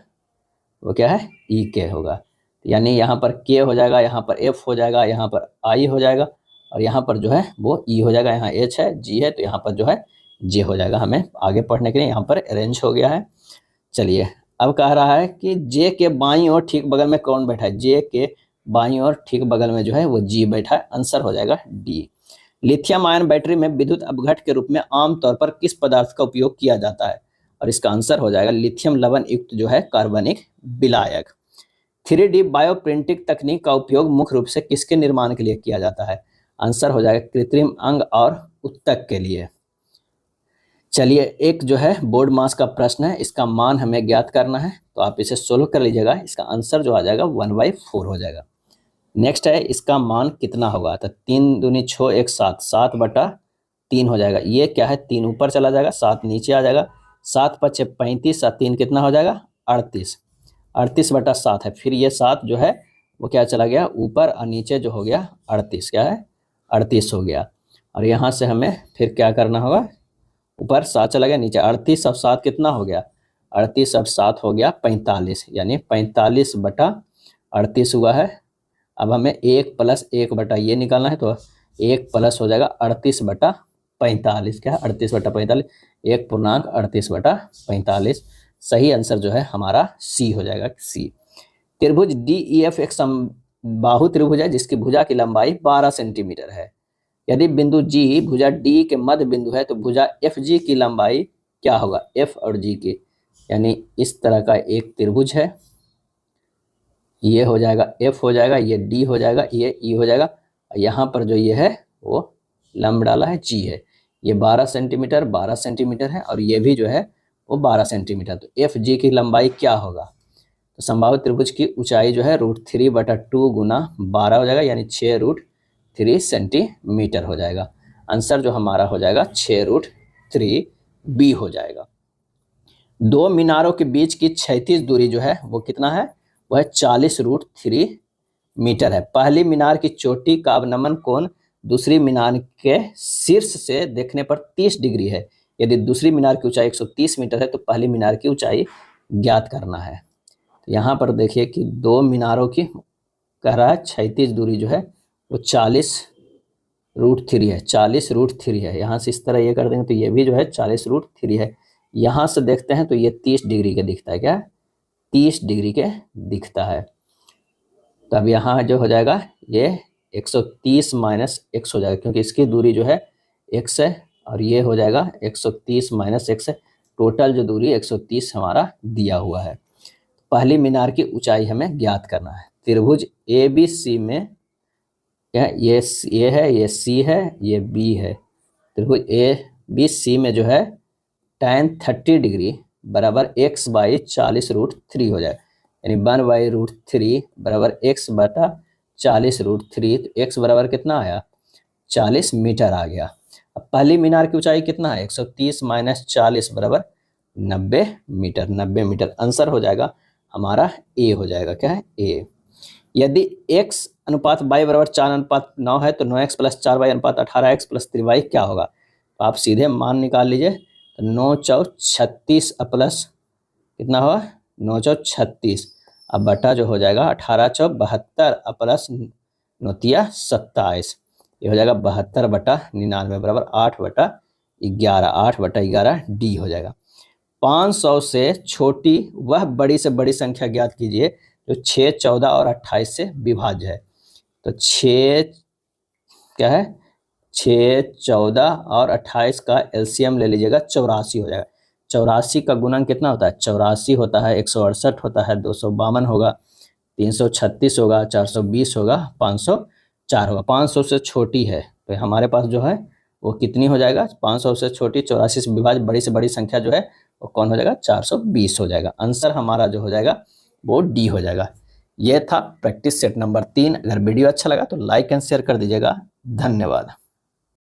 वो क्या है, ई के होगा। यानी यहाँ पर के हो जाएगा, यहाँ पर एफ हो जाएगा, यहाँ पर आई हो जाएगा और यहाँ पर जो है वो ई हो जाएगा। यहाँ एच है, जी है, तो यहाँ पर जो है जे हो जाएगा। हमें आगे पढ़ने के लिए यहाँ पर अरेंज हो गया है। चलिए अब कह रहा है कि जे के बाईं ओर ठीक बगल में कौन बैठा है, जे के बाईं ओर ठीक बगल में जो है वो जी बैठा है। आंसर हो जाएगा डी। लिथियम आयन बैटरी में विद्युत अपघट के रूप में आमतौर पर किस पदार्थ का उपयोग किया जाता है, और इसका आंसर हो जाएगा लिथियम लवण युक्त जो है कार्बनिक विलायक। 3D बायो प्रिंटिंग तकनीक का उपयोग मुख्य रूप से किसके निर्माण के लिए किया जाता है, आंसर हो जाएगा कृत्रिम अंग और उत्तक के लिए। चलिए एक जो है बोर्ड मास का प्रश्न है, इसका मान हमें ज्ञात करना है, तो आप इसे सोल्व कर लीजिएगा। इसका आंसर जो आ जाएगा 1/4 हो जाएगा। नेक्स्ट है इसका मान कितना होगा, तो 3 दूनी 6 1 7, 7/3 हो जाएगा। ये क्या है, 3 ऊपर चला जाएगा, 7 नीचे आ जाएगा। 7 5 35 और 3 कितना हो जाएगा 38, 38/7 है। फिर ये 7 जो है वो क्या चला गया ऊपर और नीचे जो हो गया 38, क्या है 38 हो गया। और यहाँ से हमें फिर क्या करना होगा, ऊपर 7 चला गया, नीचे 38 अब 7 कितना हो गया 38 अब 7 हो गया 45, यानी 45/38 हुआ है। अब हमें 1 + 1 ये निकालना है, तो 1 प्लस हो जाएगा 38/45, क्या है 38/45, 1.38/45। सही आंसर जो है हमारा सी हो जाएगा, सी। त्रिभुज डी ई एफ एक समबाहु त्रिभुज है जिसकी भुजा की लंबाई 12 सेंटीमीटर है। यदि बिंदु जी भुजा डी के मध्य बिंदु है तो भुजा एफ जी की लंबाई क्या होगा, एफ और जी की, यानी इस तरह का एक त्रिभुज है, ये हो जाएगा एफ हो जाएगा, ये डी हो जाएगा, ये ई हो जाएगा। यहाँ पर जो ये है वो लंब डाला है जी है, ये 12 सेंटीमीटर 12 सेंटीमीटर है और ये भी जो है वो 12 सेंटीमीटर। तो एफ जी की लंबाई क्या होगा, तो संभाव्य त्रिभुज की ऊंचाई जो है √3/2 गुना 12 हो जाएगा, यानी 6√3 सेंटीमीटर हो जाएगा। आंसर जो हमारा हो जाएगा 6√3 बी हो जाएगा। दो मीनारों के बीच की क्षैतिज दूरी जो है वो कितना है, वह 40√3 मीटर है। पहली मीनार की चोटी का अवनमन कोण दूसरी मीनार के शीर्ष से देखने पर 30 डिग्री है। यदि दूसरी मीनार की ऊंचाई 130 मीटर है तो पहली मीनार की ऊंचाई ज्ञात करना है। तो यहाँ पर देखिए कि दो मीनारों की कह रहा है क्षैतिज दूरी जो है वो 40√3 है, 40√3 है। यहाँ से इस तरह ये कर देंगे तो ये भी जो है 40√3 है। यहाँ से देखते हैं तो ये 30 डिग्री के दिखता है, क्या 30 डिग्री के दिखता है। तो अब यहाँ जो हो जाएगा ये 130 - x हो जाएगा, क्योंकि इसकी दूरी जो है x है और ये हो जाएगा 130 - x है। टोटल जो दूरी 130 हमारा दिया हुआ है। पहली मीनार की ऊंचाई हमें ज्ञात करना है। त्रिभुज ए बी सी में क्या ये है, ये सी है, ये बी है। त्रिभुज ए बी सी में जो है tan 30 डिग्री बराबर x/40√3 हो जाए, यानी 1/√3 बराबर x/40√3। तो x बराबर कितना आया 40 मीटर आ गया। अब पहली मीनार की ऊंचाई कितना है, 130 माइनस 40 बराबर 90 मीटर। 90 मीटर आंसर हो जाएगा हमारा ए हो जाएगा, क्या है ए। यदि x अनुपात y बराबर 4:9 है तो 9x प्लस 4y अनुपात 18x प्लस 3y क्या होगा। तो आप सीधे मान निकाल लीजिए, तो 9 चौक 36 प्लस कितना होगा 9 चौक 36, अब बटा जो हो जाएगा 18 चौक 72 प्लस 9 27, ये हो जाएगा 72 बटा 99 बराबर 8/11, 8/11 डी हो जाएगा। 500 से छोटी वह बड़ी से बड़ी संख्या ज्ञात कीजिए जो 6, 14 और 28 से विभाज्य है। तो 6 क्या है 6, 14 और 28 का एलसीएम ले लीजिएगा, 84 हो जाएगा। 84 का गुणन कितना होता है, 84 होता है, 168 होता है, 252 होगा, 336 होगा, 420 होगा, 504 होगा। 500 से छोटी है तो हमारे पास जो है वो कितनी हो जाएगा, 500 से छोटी 84 से विभाज्य बड़ी से बड़ी संख्या जो है वो कौन हो जाएगा, 420 हो जाएगा। आंसर हमारा जो हो जाएगा वो डी हो जाएगा। ये था प्रैक्टिस सेट नंबर 3। अगर वीडियो अच्छा लगा तो लाइक एंड शेयर कर दीजिएगा। धन्यवाद।